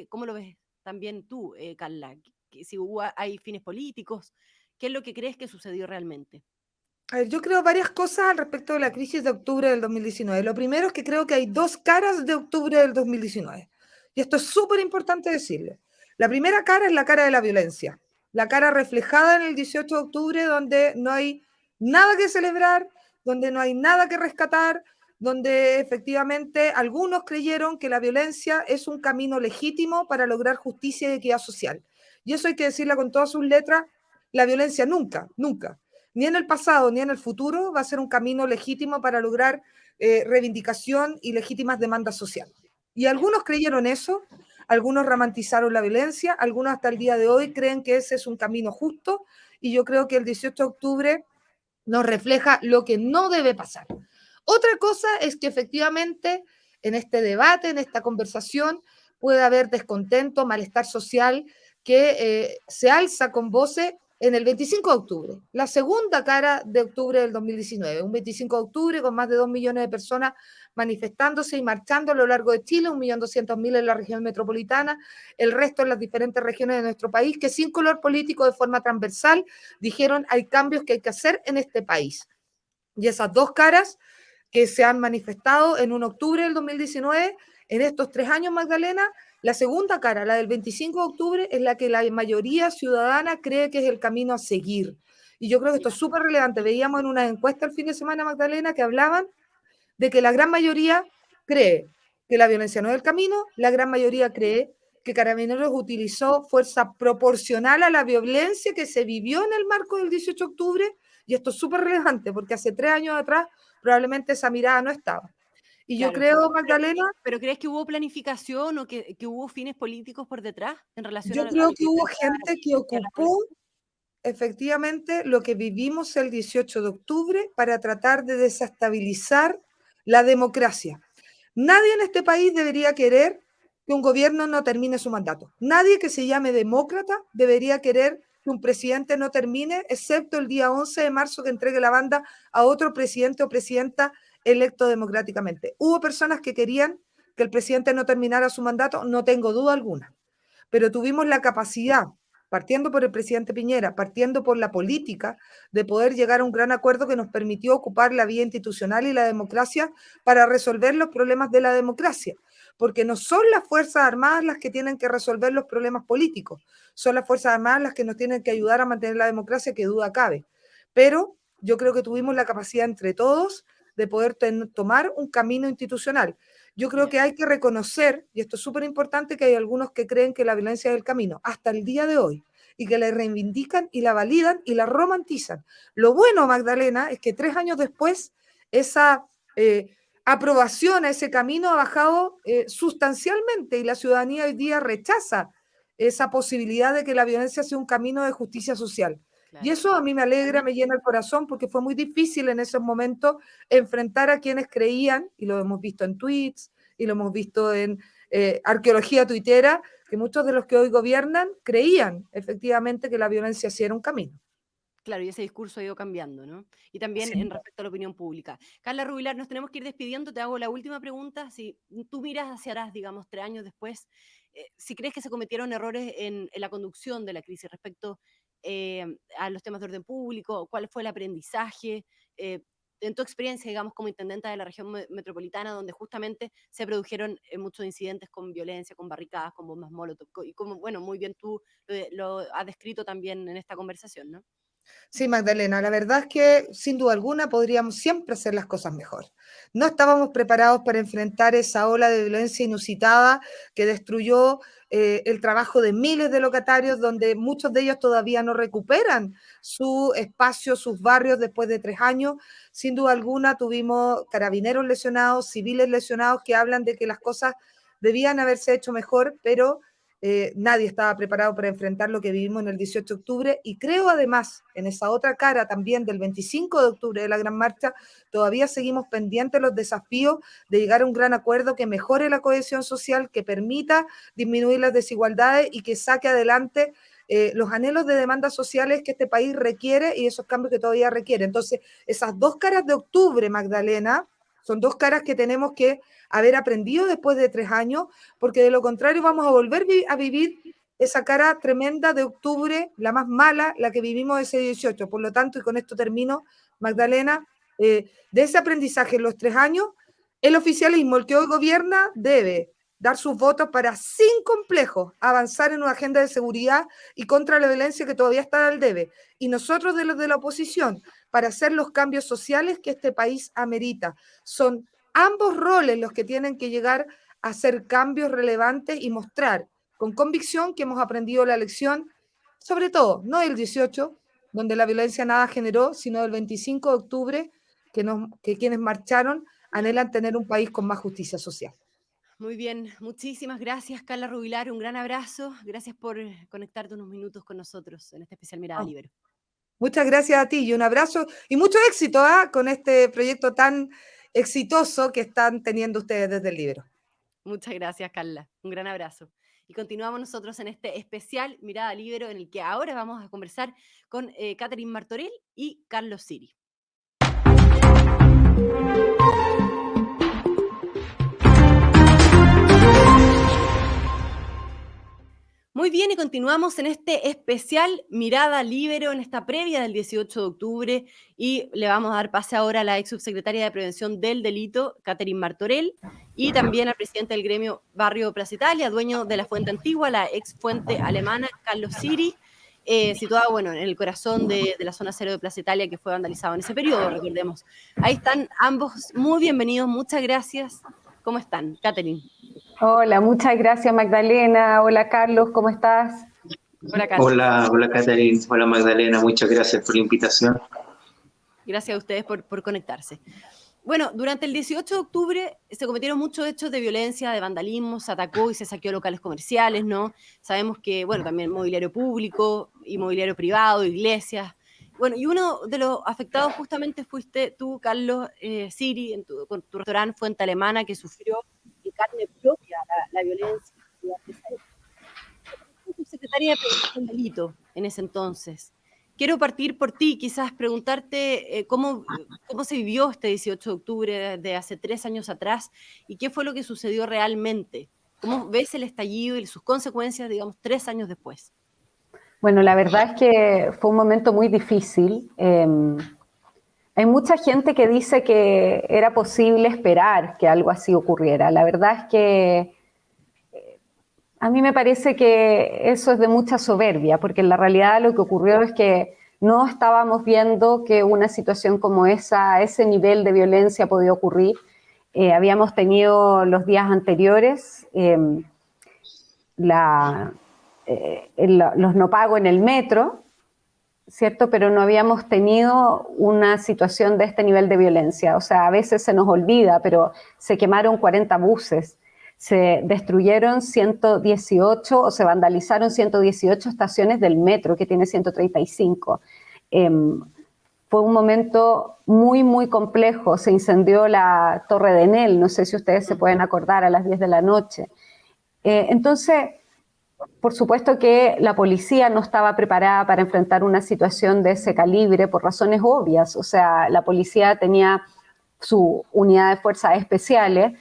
¿cómo lo ves también tú, Carla? Si hay fines políticos, ¿qué es lo que crees que sucedió realmente? A ver, yo creo varias cosas al respecto de la crisis de octubre del 2019. Lo primero es que creo que hay dos caras de octubre del 2019. Y esto es súper importante decirle. La primera cara es la cara de la violencia. La cara reflejada en el 18 de octubre, donde no hay nada que celebrar, donde no hay nada que rescatar, donde efectivamente algunos creyeron que la violencia es un camino legítimo para lograr justicia y equidad social. Y eso hay que decirlo con todas sus letras. La violencia nunca, nunca, ni en el pasado ni en el futuro, va a ser un camino legítimo para lograr reivindicación y legítimas demandas sociales. Y algunos creyeron eso, algunos romantizaron la violencia, algunos hasta el día de hoy creen que ese es un camino justo, y yo creo que el 18 de octubre nos refleja lo que no debe pasar. Otra cosa es que efectivamente en este debate, en esta conversación, puede haber descontento, malestar social que se alza con voces en el 25 de octubre, la segunda cara de octubre del 2019, un 25 de octubre con más de 2 millones de personas manifestándose y marchando a lo largo de Chile, 1.200.000 en la región metropolitana, el resto en las diferentes regiones de nuestro país, que sin color político, de forma transversal, dijeron hay cambios que hay que hacer en este país. Y esas dos caras que se han manifestado en un octubre del 2019, en estos 3 años, Magdalena, la segunda cara, la del 25 de octubre, es la que la mayoría ciudadana cree que es el camino a seguir. Y yo creo que esto es súper relevante. Veíamos en una encuesta el fin de semana, Magdalena, que hablaban de que la gran mayoría cree que la violencia no es el camino, la gran mayoría cree que Carabineros utilizó fuerza proporcional a la violencia que se vivió en el marco del 18 de octubre, y esto es súper relevante porque hace 3 años atrás probablemente esa mirada no estaba. Y yo creo, Magdalena, ¿Pero crees que hubo planificación o que hubo fines políticos por detrás en relación yo a creo lo que que hubo decía gente que ocupó efectivamente lo que vivimos el 18 de octubre para tratar de desestabilizar la democracia. Nadie en este país debería querer que un gobierno no termine su mandato. Nadie que se llame demócrata debería querer que un presidente no termine, excepto el día 11 de marzo que entregue la banda a otro presidente o presidenta electo democráticamente. Hubo personas que querían que el presidente no terminara su mandato, no tengo duda alguna, pero tuvimos la capacidad, partiendo por el presidente Piñera, partiendo por la política, de poder llegar a un gran acuerdo que nos permitió ocupar la vía institucional y la democracia para resolver los problemas de la democracia. Porque no son las Fuerzas Armadas las que tienen que resolver los problemas políticos, son las Fuerzas Armadas las que nos tienen que ayudar a mantener la democracia, que duda cabe. Pero yo creo que tuvimos la capacidad entre todos de poder tomar un camino institucional. Yo creo que hay que reconocer, y esto es súper importante, que hay algunos que creen que la violencia es el camino, hasta el día de hoy, y que la reivindican y la validan y la romantizan. Lo bueno, Magdalena, es que 3 años después, esa aprobación a ese camino ha bajado sustancialmente y la ciudadanía hoy día rechaza esa posibilidad de que la violencia sea un camino de justicia social. Claro. Y eso a mí me alegra, me llena el corazón, porque fue muy difícil en esos momentos enfrentar a quienes creían, y lo hemos visto en tweets, y lo hemos visto en arqueología tuitera, que muchos de los que hoy gobiernan creían efectivamente que la violencia sí era un camino. Claro, y ese discurso ha ido cambiando, ¿no? Y también Sí. en respecto a la opinión pública. Carla Rubilar, nos tenemos que ir despidiendo. Te hago la última pregunta. Si tú miras hacia atrás, digamos, 3 años después, si crees que se cometieron errores en la conducción de la crisis respecto a los temas de orden público, cuál fue el aprendizaje, en tu experiencia, digamos, como intendenta de la región metropolitana, donde justamente se produjeron muchos incidentes con violencia, con barricadas, con bombas molotov, y como, bueno, muy bien tú lo has descrito también en esta conversación, ¿no? Sí, Magdalena, la verdad es que sin duda alguna podríamos siempre hacer las cosas mejor. No estábamos preparados para enfrentar esa ola de violencia inusitada que destruyó el trabajo de miles de locatarios, donde muchos de ellos todavía no recuperan su espacio, sus barrios después de 3 años. Sin duda alguna tuvimos carabineros lesionados, civiles lesionados, que hablan de que las cosas debían haberse hecho mejor, pero nadie estaba preparado para enfrentar lo que vivimos en el 18 de octubre, y creo además, en esa otra cara también del 25 de octubre de la Gran Marcha, todavía seguimos pendientes los desafíos de llegar a un gran acuerdo que mejore la cohesión social, que permita disminuir las desigualdades y que saque adelante los anhelos de demandas sociales que este país requiere y esos cambios que todavía requiere. Entonces, esas dos caras de octubre, Magdalena, son dos caras que tenemos que haber aprendido después de 3 años, porque de lo contrario vamos a volver a vivir esa cara tremenda de octubre, la más mala, la que vivimos ese 18. Por lo tanto, y con esto termino, Magdalena, de ese aprendizaje en los 3 años, el oficialismo, el que hoy gobierna, debe dar sus votos para, sin complejos, avanzar en una agenda de seguridad y contra la violencia que todavía está al debe. Y nosotros, de los de la oposición, para hacer los cambios sociales que este país amerita. Son ambos roles los que tienen que llegar a hacer cambios relevantes y mostrar con convicción que hemos aprendido la lección, sobre todo, no del 18, donde la violencia nada generó, sino del 25 de octubre, que quienes marcharon anhelan tener un país con más justicia social. Muy bien, muchísimas gracias, Carla Rubilar, un gran abrazo. Gracias por conectarte unos minutos con nosotros en este especial Mirada Libero. Muchas gracias a ti y un abrazo y mucho éxito con este proyecto tan exitoso que están teniendo ustedes desde el Libero. Muchas gracias, Carla. Un gran abrazo. Y continuamos nosotros en este especial Mirada Libero, en el que ahora vamos a conversar con Catherine Martorell y Carlos Siri. Muy bien, y continuamos en este especial Mirada Libero, en esta previa del 18 de octubre, y le vamos a dar pase ahora a la ex subsecretaria de Prevención del Delito, Catherine Martorell, y también al presidente del gremio Barrio Plaza Italia, dueño de la Fuente Antigua, la ex fuente alemana, Carlos Siri, situada, bueno, en el corazón de la zona cero de Plaza Italia, que fue vandalizado en ese periodo, recordemos. Ahí están ambos, muy bienvenidos, muchas gracias. ¿Cómo están? Catherine. Hola, muchas gracias Magdalena. Hola Carlos, ¿cómo estás? Hola, Carlos. Hola Catherine, hola Magdalena, muchas gracias por la invitación. Gracias a ustedes por conectarse. Bueno, durante el 18 de octubre se cometieron muchos hechos de violencia, de vandalismo, se atacó y se saqueó locales comerciales, ¿no? Sabemos que, bueno, también mobiliario público, inmobiliario privado, iglesias. Bueno, y uno de los afectados justamente fuiste tú, Carlos Siri, con tu restaurante Fuente Alemana, que sufrió en carne propia la violencia. Secretaria de Prevención del Delito en ese entonces. Quiero partir por ti, quizás preguntarte cómo se vivió este 18 de octubre de hace 3 años atrás y qué fue lo que sucedió realmente. ¿Cómo ves el estallido y sus consecuencias, digamos, 3 años después? Bueno, la verdad es que fue un momento muy difícil. Hay mucha gente que dice que era posible esperar que algo así ocurriera. La verdad es que a mí me parece que eso es de mucha soberbia, porque en la realidad lo que ocurrió es que no estábamos viendo que una situación como esa, ese nivel de violencia podía ocurrir. Habíamos tenido los días anteriores los no pagos en el metro, ¿cierto? Pero no habíamos tenido una situación de este nivel de violencia. O sea, a veces se nos olvida, pero se quemaron 40 buses. Se destruyeron 118 o se vandalizaron 118 estaciones del metro, que tiene 135. Fue un momento muy, muy complejo. Se incendió la Torre de Enel, no sé si ustedes se pueden acordar, a las 10 de la noche. Entonces, por supuesto que la policía no estaba preparada para enfrentar una situación de ese calibre por razones obvias. O sea, la policía tenía su unidad de fuerzas especiales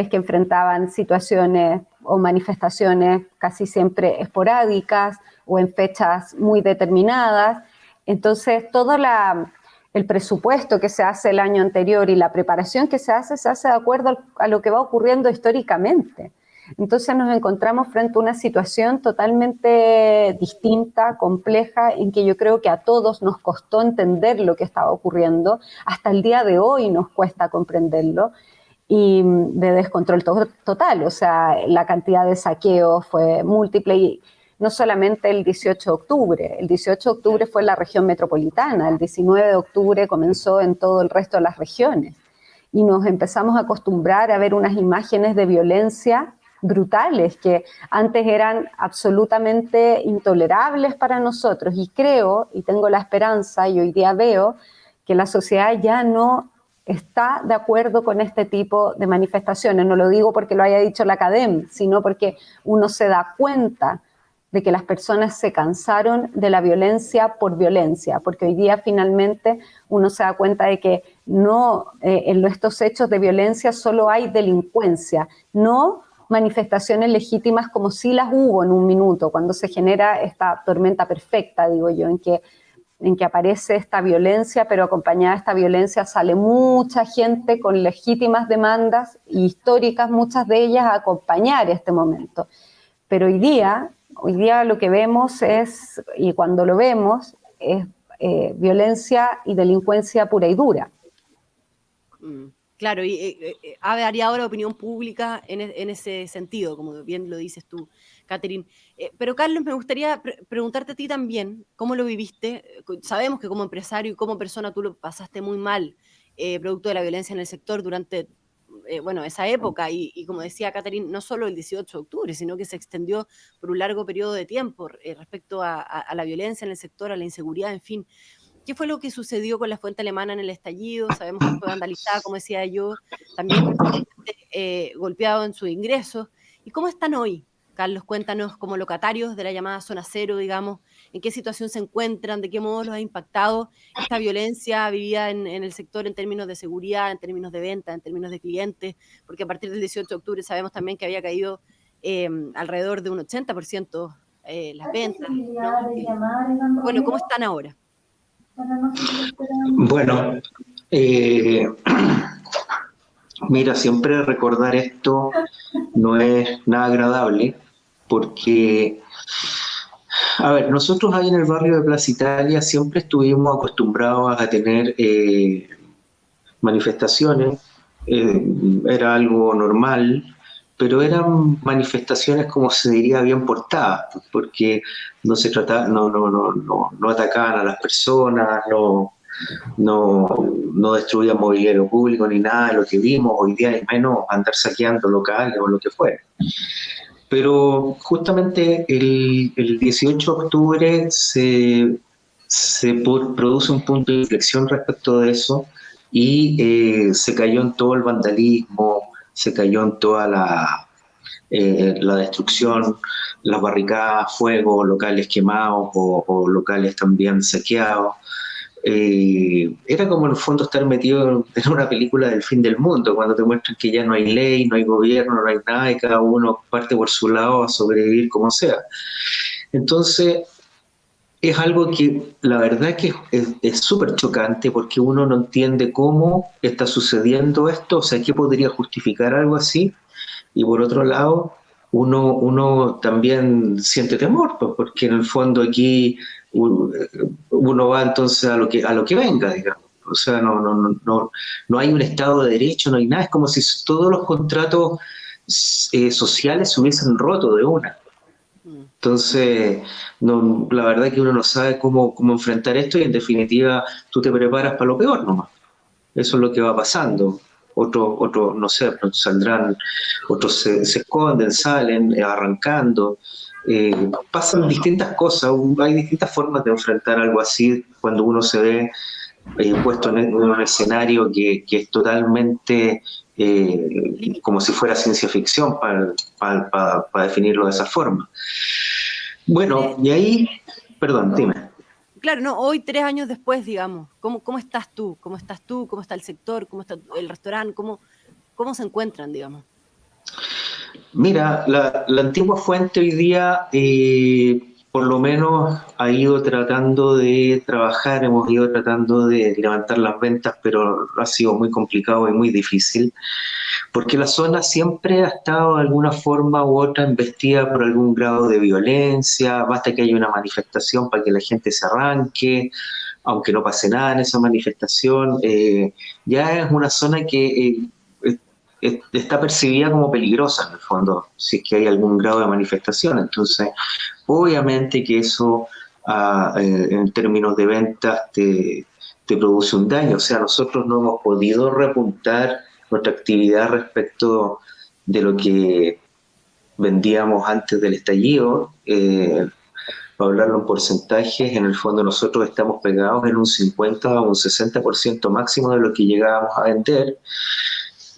que enfrentaban situaciones o manifestaciones casi siempre esporádicas o en fechas muy determinadas. Entonces, todo el presupuesto que se hace el año anterior y la preparación que se hace de acuerdo a lo que va ocurriendo históricamente. Entonces nos encontramos frente a una situación totalmente distinta, compleja, en que yo creo que a todos nos costó entender lo que estaba ocurriendo. Hasta el día de hoy nos cuesta comprenderlo, y de descontrol total. O sea, la cantidad de saqueos fue múltiple, y no solamente el 18 de octubre. El 18 de octubre fue en la región metropolitana, el 19 de octubre comenzó en todo el resto de las regiones. Y nos empezamos a acostumbrar a ver unas imágenes de violencia brutales que antes eran absolutamente intolerables para nosotros. Y creo, y tengo la esperanza, y hoy día veo que la sociedad ya no está de acuerdo con este tipo de manifestaciones. No lo digo porque lo haya dicho la academia, sino porque uno se da cuenta de que las personas se cansaron de la violencia por violencia, porque hoy día finalmente uno se da cuenta de que no, en estos hechos de violencia solo hay delincuencia, no manifestaciones legítimas como sí las hubo en un minuto, cuando se genera esta tormenta perfecta, digo yo, en que aparece esta violencia, pero acompañada de esta violencia sale mucha gente con legítimas demandas históricas, muchas de ellas, a acompañar este momento. Pero hoy día lo que vemos es, y cuando lo vemos, es violencia y delincuencia pura y dura. Claro, y ha variado la opinión pública en ese sentido, como bien lo dices tú, Catherine. Pero Carlos, me gustaría preguntarte a ti también, ¿cómo lo viviste? Sabemos que como empresario y como persona tú lo pasaste muy mal, producto de la violencia en el sector durante esa época, y como decía Catherine, no solo el 18 de octubre, sino que se extendió por un largo periodo de tiempo respecto a la violencia en el sector, a la inseguridad, en fin. ¿Qué fue lo que sucedió con la fuente alemana en el estallido? Sabemos que fue vandalizada, como decía yo, también golpeado en sus ingresos. ¿Y cómo están hoy? Carlos, cuéntanos, como locatarios de la llamada zona cero, digamos, ¿en qué situación se encuentran? ¿De qué modo los ha impactado esta violencia vivida en el sector en términos de seguridad, en términos de venta, en términos de clientes? Porque a partir del 18 de octubre sabemos también que había caído alrededor de un 80% las ventas, ¿no? Bueno, ¿cómo están ahora? Bueno, mira, siempre recordar esto no es nada agradable, porque, a ver, nosotros ahí en el barrio de Plaza Italia siempre estuvimos acostumbrados a tener manifestaciones, era algo normal, pero eran manifestaciones, como se diría, bien portadas, porque no se trataba, no atacaban a las personas, no destruían mobiliario público ni nada de lo que vimos hoy día, y menos andar saqueando locales o lo que fuera. Pero justamente el 18 de octubre se produce un punto de inflexión respecto de eso, y se cayó en todo el vandalismo, se cayó en toda la destrucción, las barricadas, fuego, locales quemados o locales también saqueados. Era como en el fondo estar metido en una película del fin del mundo, cuando te muestran que ya no hay ley, no hay gobierno, no hay nada, y cada uno parte por su lado a sobrevivir como sea. Entonces, es algo que la verdad que es súper chocante, porque uno no entiende cómo está sucediendo esto, o sea, ¿qué podría justificar algo así? Y por otro lado, uno también siente temor, pues, porque en el fondo aquí uno va entonces a lo que venga, digamos. O sea, no hay un Estado de Derecho, no hay nada, es como si todos los contratos sociales se hubiesen roto de una. Entonces, la verdad es que uno no sabe cómo enfrentar esto, y en definitiva tú te preparas para lo peor nomás. Eso es lo que va pasando. otros no sé, saldrán, otros se esconden, salen, arrancando. Pasan distintas cosas, hay distintas formas de enfrentar algo así cuando uno se ve puesto en un escenario que es totalmente como si fuera ciencia ficción para definirlo de esa forma. Bueno, y ahí, perdón, dime. Claro, no, hoy 3 años después, digamos, ¿cómo estás tú? ¿Cómo estás tú? ¿Cómo está el sector? ¿Cómo está el restaurante? ¿Cómo se encuentran, digamos? Mira, la antigua fuente hoy día por lo menos ha ido tratando de trabajar, hemos ido tratando de levantar las ventas, pero ha sido muy complicado y muy difícil, porque la zona siempre ha estado de alguna forma u otra investida por algún grado de violencia, basta que haya una manifestación para que la gente se arranque, aunque no pase nada en esa manifestación, ya es una zona que está percibida como peligrosa en el fondo, si es que hay algún grado de manifestación. Entonces, obviamente que eso en términos de ventas te produce un daño. O sea, nosotros no hemos podido repuntar nuestra actividad respecto de lo que vendíamos antes del estallido. Para hablarlo en porcentajes, en el fondo nosotros estamos pegados en un 50 o un 60% máximo de lo que llegábamos a vender.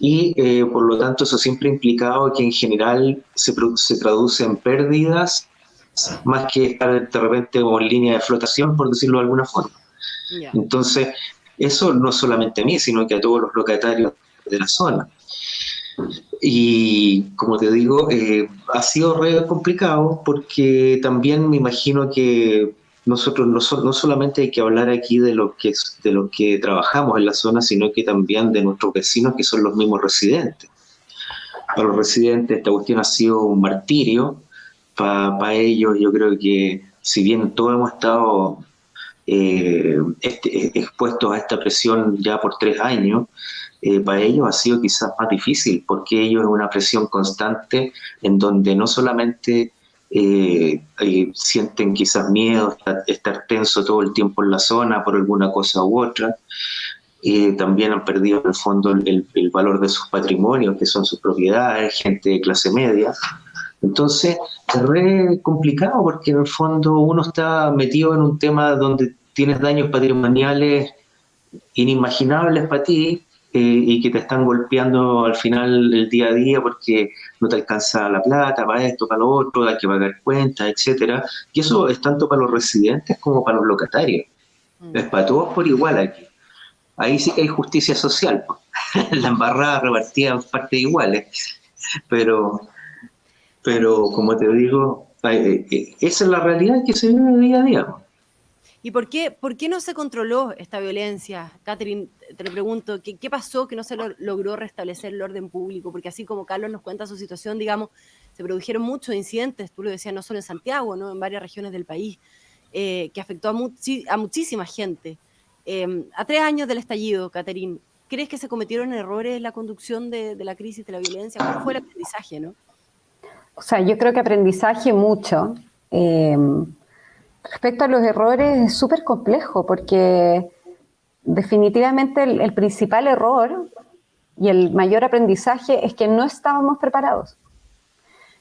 Y por lo tanto eso siempre ha implicado que en general se traduce en pérdidas más que estar de repente como en línea de flotación, por decirlo de alguna forma. Yeah. Entonces, eso no solamente a mí, sino que a todos los locatarios de la zona. Y como te digo, ha sido re complicado porque también me imagino que nosotros no solamente hay que hablar aquí de lo que trabajamos en la zona, sino que también de nuestros vecinos que son los mismos residentes. Para los residentes esta cuestión ha sido un martirio. Para ellos yo creo que si bien todos hemos estado expuestos a esta presión ya por 3 años, para ellos ha sido quizás más difícil, porque ellos es una presión constante en donde no solamente sienten quizás miedo, estar tenso todo el tiempo en la zona por alguna cosa u otra, también han perdido en el fondo el valor de sus patrimonios, que son sus propiedades, gente de clase media. Entonces es re complicado porque en el fondo uno está metido en un tema donde tienes daños patrimoniales inimaginables para ti, y que te están golpeando al final el día a día porque no te alcanza la plata para esto, para lo otro, hay que pagar cuentas, etcétera. Y eso es tanto para los residentes como para los locatarios. Es para todos por igual aquí. Ahí sí que hay justicia social, pues. La embarrada repartida en partes iguales. Pero como te digo, esa es la realidad que se vive día a día. ¿Y por qué no se controló esta violencia? Catherine, te lo pregunto, ¿qué pasó que no se logró restablecer el orden público? Porque así como Carlos nos cuenta su situación, digamos, se produjeron muchos incidentes, tú lo decías, no solo en Santiago, ¿no? En varias regiones del país, que afectó a muchísima gente. A 3 años del estallido, Catherine, ¿crees que se cometieron errores en la conducción de la crisis de la violencia? ¿Cuál fue el aprendizaje, no? O sea, yo creo que aprendizaje mucho. Respecto a los errores es súper complejo porque definitivamente el principal error y el mayor aprendizaje es que no estábamos preparados.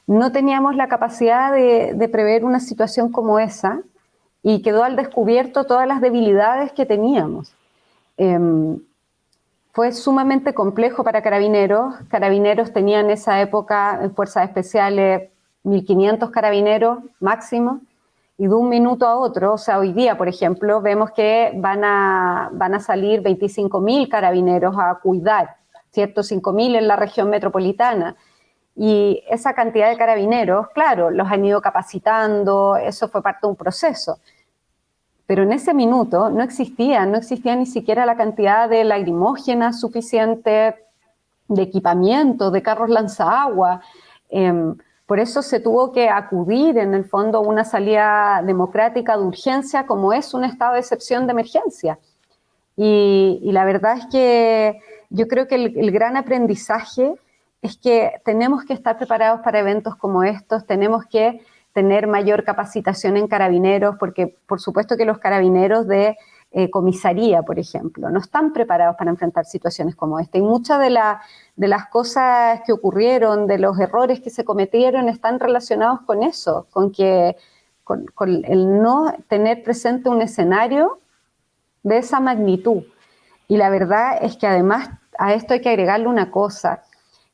No teníamos la capacidad de prever una situación como esa y quedó al descubierto todas las debilidades que teníamos. Fue sumamente complejo para Carabineros. Carabineros tenía en esa época en Fuerzas Especiales 1.500 carabineros máximo. Y de un minuto a otro, o sea, hoy día, por ejemplo, vemos que van a salir 25.000 carabineros a cuidar, ¿cierto? 5.000 en la región metropolitana. Y esa cantidad de carabineros, claro, los han ido capacitando, eso fue parte de un proceso. Pero en ese minuto no existía ni siquiera la cantidad de lacrimógenas suficiente, de equipamiento, de carros lanzaagua. Por eso se tuvo que acudir, en el fondo, a una salida democrática de urgencia, como es un estado de excepción de emergencia. Y la verdad es que yo creo que el gran aprendizaje es que tenemos que estar preparados para eventos como estos, tenemos que tener mayor capacitación en carabineros, porque por supuesto que los carabineros de comisaría, por ejemplo. No están preparados para enfrentar situaciones como esta. Y muchas de las cosas que ocurrieron, de los errores que se cometieron, están relacionados con eso, con el no tener presente un escenario de esa magnitud. Y la verdad es que además a esto hay que agregarle una cosa.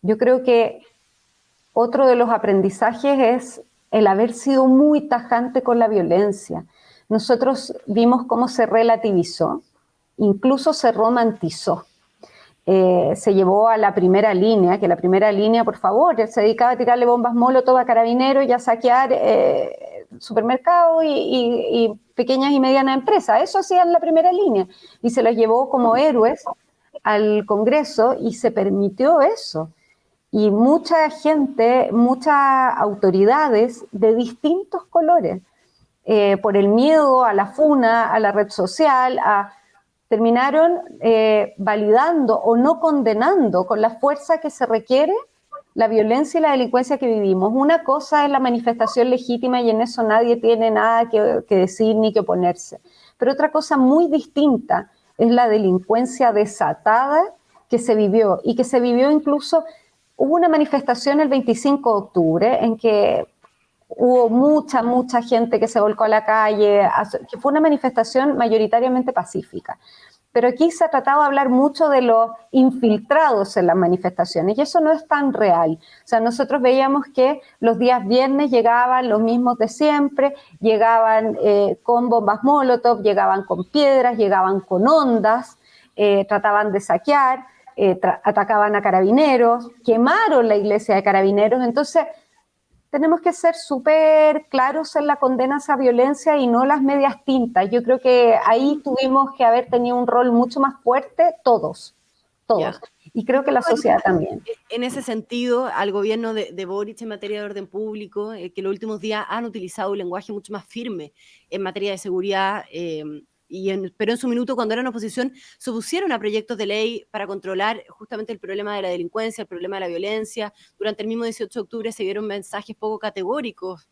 Yo creo que otro de los aprendizajes es el haber sido muy tajante con la violencia. Nosotros vimos cómo se relativizó, incluso se romantizó. Se llevó a la primera línea, que la primera línea, por favor, se dedicaba a tirarle bombas molotov a carabineros y a saquear supermercados y pequeñas y medianas empresas. Eso hacía en la primera línea. Y se los llevó como héroes al Congreso y se permitió eso. Y mucha gente, muchas autoridades de distintos colores, por el miedo a la funa, a la red social, terminaron validando o no condenando con la fuerza que se requiere la violencia y la delincuencia que vivimos. Una cosa es la manifestación legítima y en eso nadie tiene nada que decir ni que oponerse. Pero otra cosa muy distinta es la delincuencia desatada que se vivió y que se vivió incluso. Hubo una manifestación el 25 de octubre en que hubo mucha gente que se volcó a la calle, que fue una manifestación mayoritariamente pacífica. Pero aquí se ha tratado de hablar mucho de los infiltrados en las manifestaciones y eso no es tan real. O sea, nosotros veíamos que los días viernes llegaban los mismos de siempre, llegaban con bombas molotov, llegaban con piedras, llegaban con ondas, trataban de saquear, atacaban a carabineros, quemaron la iglesia de carabineros. Entonces, tenemos que ser súper claros en la condena a esa violencia y no las medias tintas. Yo creo que ahí tuvimos que haber tenido un rol mucho más fuerte todos. Yeah. Y creo que la sociedad también. En ese sentido, al gobierno de Boric en materia de orden público, que en los últimos días han utilizado un lenguaje mucho más firme en materia de seguridad, pero en su minuto, cuando eran oposición, se opusieron a proyectos de ley para controlar justamente el problema de la delincuencia, el problema de la violencia. Durante el mismo 18 de octubre se vieron mensajes poco categóricos.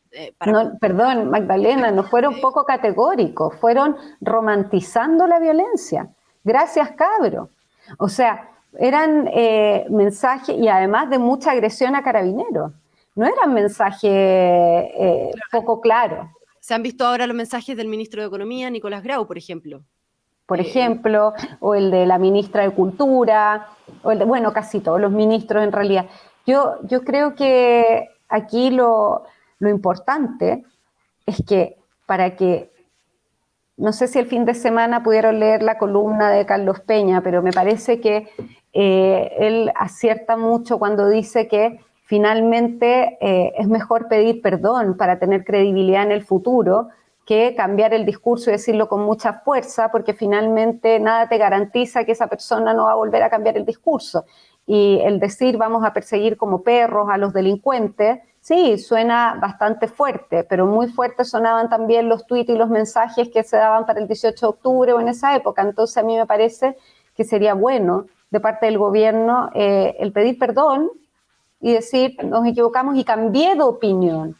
Perdón, Magdalena, no fueron poco categóricos, fueron romantizando la violencia. Gracias, cabro. O sea, eran mensajes y además de mucha agresión a carabineros. No eran mensajes poco claros. Se han visto ahora los mensajes del ministro de Economía, Nicolás Grau, por ejemplo. Por ejemplo, o el de la ministra de Cultura, o el de, bueno, casi todos los ministros en realidad. Yo creo que aquí lo importante es que para que, no sé si el fin de semana pudieron leer la columna de Carlos Peña, pero me parece que él acierta mucho cuando dice que finalmente es mejor pedir perdón para tener credibilidad en el futuro que cambiar el discurso y decirlo con mucha fuerza, porque finalmente nada te garantiza que esa persona no va a volver a cambiar el discurso. Y el decir vamos a perseguir como perros a los delincuentes, sí, suena bastante fuerte, pero muy fuerte sonaban también los tuits y los mensajes que se daban para el 18 de octubre o en esa época. Entonces a mí me parece que sería bueno de parte del gobierno el pedir perdón y decir, nos equivocamos y cambié de opinión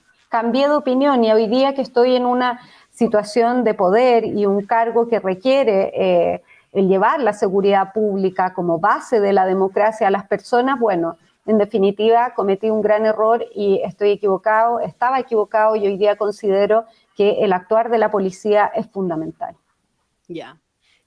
y hoy día que estoy en una situación de poder y un cargo que requiere el llevar la seguridad pública como base de la democracia a las personas, bueno, en definitiva cometí un gran error y estaba equivocado y hoy día considero que el actuar de la policía es fundamental. Ya.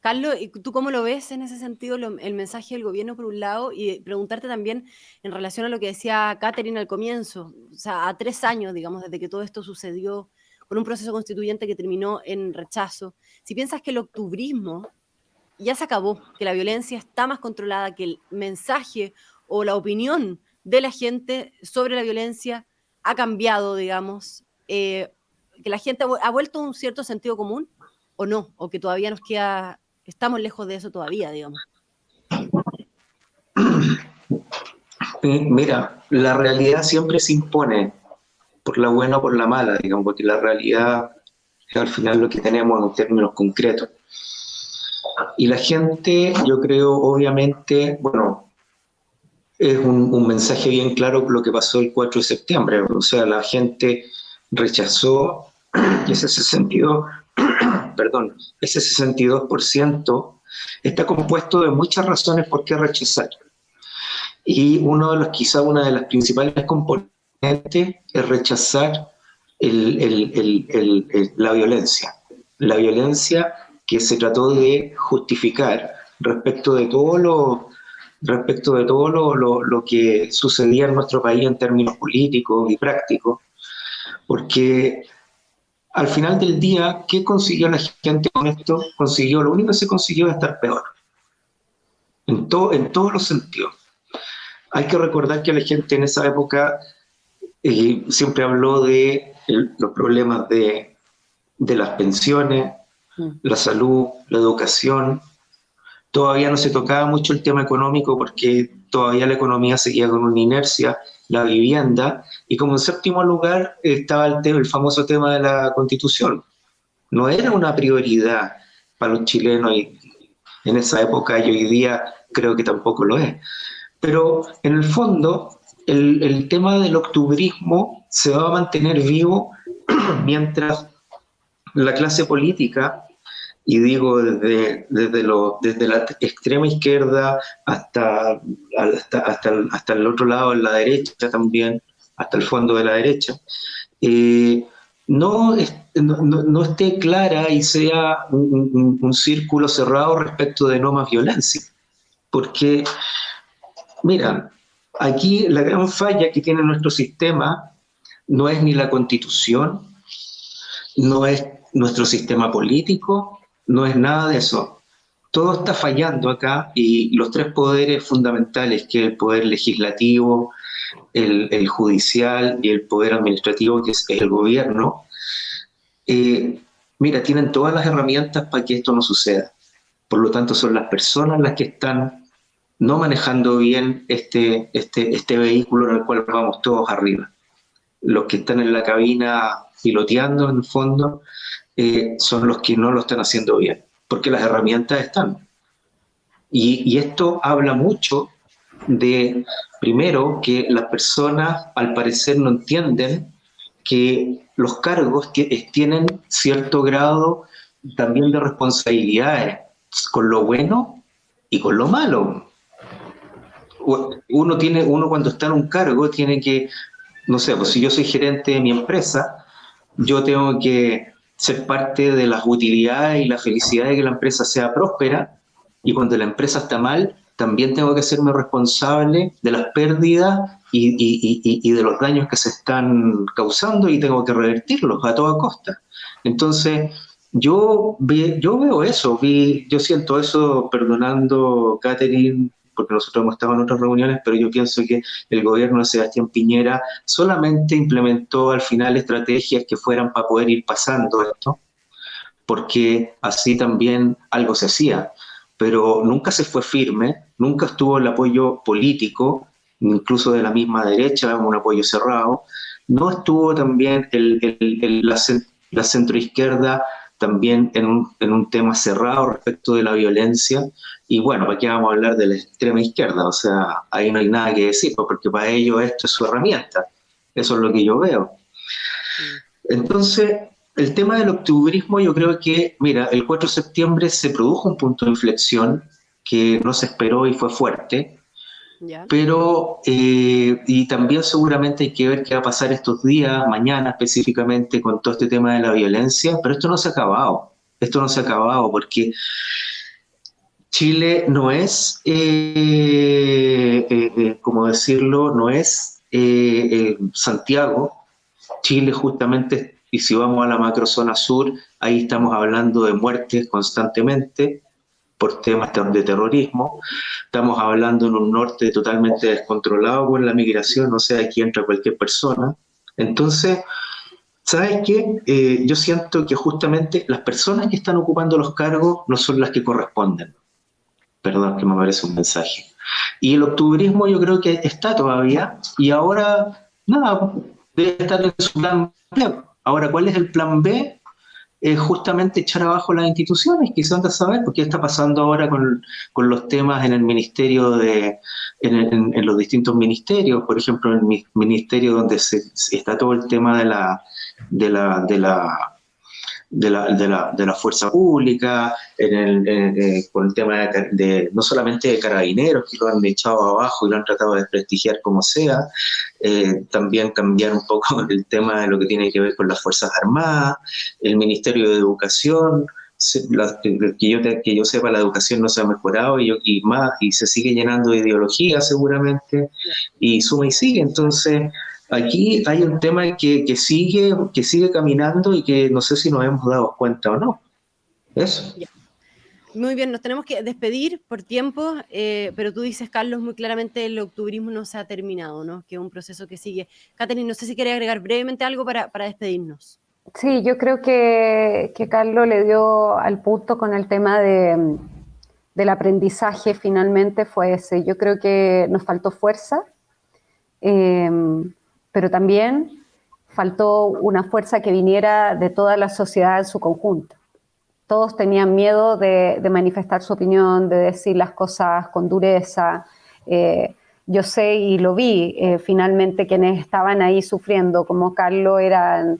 Carlos, ¿tú cómo lo ves en ese sentido el mensaje del gobierno por un lado? Y preguntarte también en relación a lo que decía Catherine al comienzo, o sea, a 3 años, digamos, desde que todo esto sucedió, con un proceso constituyente que terminó en rechazo. Si piensas que el octubrismo ya se acabó, que la violencia está más controlada, que el mensaje o la opinión de la gente sobre la violencia ha cambiado, digamos, que la gente ha vuelto a un cierto sentido común, o no, o que todavía estamos lejos de eso todavía, digamos. Mira, la realidad siempre se impone, por la buena o por la mala, digamos, porque la realidad es al final lo que tenemos en términos concretos. Y la gente, yo creo, obviamente, bueno, es un mensaje bien claro lo que pasó el 4 de septiembre, o sea, la gente rechazó, y ese sentido perdón, ese 62% está compuesto de muchas razones por qué rechazar. Y quizá una de las principales componentes es rechazar la violencia. La violencia que se trató de justificar respecto de todo lo que sucedía en nuestro país en términos políticos y prácticos, porque al final del día, ¿qué consiguió la gente con esto? Lo único que se consiguió es estar peor, en todos los sentidos. Hay que recordar que la gente en esa época siempre habló de los problemas de las pensiones, la salud, la educación. Todavía no se tocaba mucho el tema económico porque todavía la economía seguía con una inercia, la vivienda, y como en séptimo lugar estaba el famoso tema de la Constitución. No era una prioridad para los chilenos y en esa época y hoy día creo que tampoco lo es. Pero en el fondo el tema del octubrismo se va a mantener vivo mientras la clase política, y digo desde la extrema izquierda hasta el otro lado, en la derecha también, hasta el fondo de la derecha, no esté clara y sea un círculo cerrado respecto de no más violencia. Porque, mira, aquí la gran falla que tiene nuestro sistema no es ni la Constitución, no es nuestro sistema político, no es nada de eso. Todo está fallando acá y los tres poderes fundamentales, que es el poder legislativo, el judicial y el poder administrativo, que es el gobierno, mira, tienen todas las herramientas para que esto no suceda. Por lo tanto, son las personas las que están no manejando bien este vehículo en el cual vamos todos arriba. Los que están en la cabina piloteando, en el fondo, son los que no lo están haciendo bien, porque las herramientas están. Y esto habla mucho de, primero, que las personas al parecer no entienden que los cargos tienen cierto grado también de responsabilidades, con lo bueno y con lo malo. Uno cuando está en un cargo tiene que, no sé, pues si yo soy gerente de mi empresa, yo tengo que ser parte de las utilidades y la felicidad de que la empresa sea próspera, y cuando la empresa está mal, también tengo que hacerme responsable de las pérdidas y de los daños que se están causando, y tengo que revertirlos a toda costa. Entonces, yo veo eso, yo siento eso, perdonando, Catherine, porque nosotros hemos estado en otras reuniones, pero yo pienso que el gobierno de Sebastián Piñera solamente implementó al final estrategias que fueran para poder ir pasando esto, porque así también algo se hacía, pero nunca se fue firme, nunca estuvo el apoyo político, incluso de la misma derecha, un apoyo cerrado, no estuvo también la centroizquierda también en un tema cerrado respecto de la violencia. Y bueno, ¿para qué vamos a hablar de la extrema izquierda? O sea, ahí no hay nada que decir, porque para ellos esto es su herramienta. Eso es lo que yo veo. Entonces, el tema del octubrismo, yo creo que, mira, el 4 de septiembre se produjo un punto de inflexión que no se esperó y fue fuerte, ¿Ya? pero, y también seguramente hay que ver qué va a pasar estos días, mañana específicamente, con todo este tema de la violencia, pero esto no se ha acabado. Esto no se ha acabado porque Chile no es, ¿cómo decirlo? No es Santiago. Chile justamente, y si vamos a la macrozona sur, ahí estamos hablando de muertes constantemente por temas de terrorismo. Estamos hablando en un norte totalmente descontrolado con la migración, o sea, aquí entra cualquier persona. Entonces, ¿sabes qué? Yo siento que justamente las personas que están ocupando los cargos no son las que corresponden. Perdón, que me parece un mensaje. Y el octubrismo yo creo que está todavía, y ahora, nada, debe estar en su plan B. Ahora, ¿cuál es el plan B? Es justamente echar abajo las instituciones, quizás anda a saber, porque está pasando ahora con los temas en el ministerio en los distintos ministerios, por ejemplo, en el ministerio donde está todo el tema de de la fuerza pública, con el tema no solamente de carabineros, que lo han echado abajo y lo han tratado de desprestigiar como sea, también cambiar un poco el tema de lo que tiene que ver con las Fuerzas Armadas, el Ministerio de Educación. Que yo sepa, la educación no se ha mejorado y se sigue llenando de ideología seguramente, y suma y sigue. Entonces aquí hay un tema que sigue caminando y que no sé si nos hemos dado cuenta o no. Eso. Muy bien, nos tenemos que despedir por tiempo, pero tú dices, Carlos, muy claramente el octubrismo no se ha terminado, ¿no? Que es un proceso que sigue. Catherine, no sé si quiere agregar brevemente algo para despedirnos. Sí, yo creo que Carlos le dio al punto con el tema del aprendizaje. Finalmente fue ese. Yo creo que nos faltó fuerza, pero también faltó una fuerza que viniera de toda la sociedad en su conjunto. Todos tenían miedo de manifestar su opinión, de decir las cosas con dureza. Yo sé y lo vi, finalmente quienes estaban ahí sufriendo, como Carlos, eran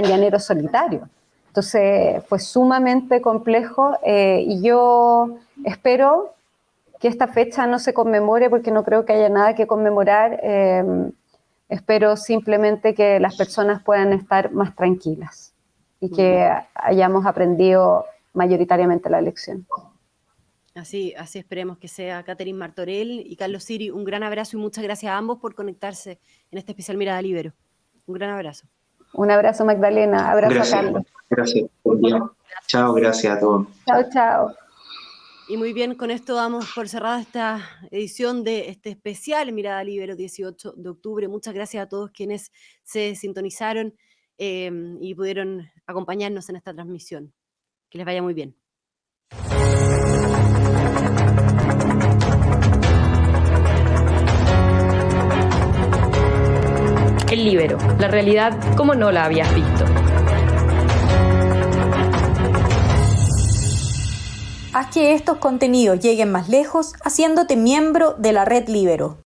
llaneros solitarios. Entonces fue sumamente complejo, y yo espero que esta fecha no se conmemore, porque no creo que haya nada que conmemorar. Espero simplemente que las personas puedan estar más tranquilas y que hayamos aprendido mayoritariamente la lección. Así esperemos que sea. Catherine Martorell y Carlos Siri, un gran abrazo y muchas gracias a ambos por conectarse en este especial Mirada Libero. Un gran abrazo. Un abrazo, Magdalena. Abrazo Gracias, a Carlos. Gracias. Chao, gracias a todos. Chao, chao. Y muy bien, con esto damos por cerrada esta edición de este especial Mirada Libero 18 de octubre. Muchas gracias a todos quienes se sintonizaron y pudieron acompañarnos en esta transmisión. Que les vaya muy bien. El Libero, la realidad como no la habías visto. Haz que estos contenidos lleguen más lejos haciéndote miembro de la Red Libero.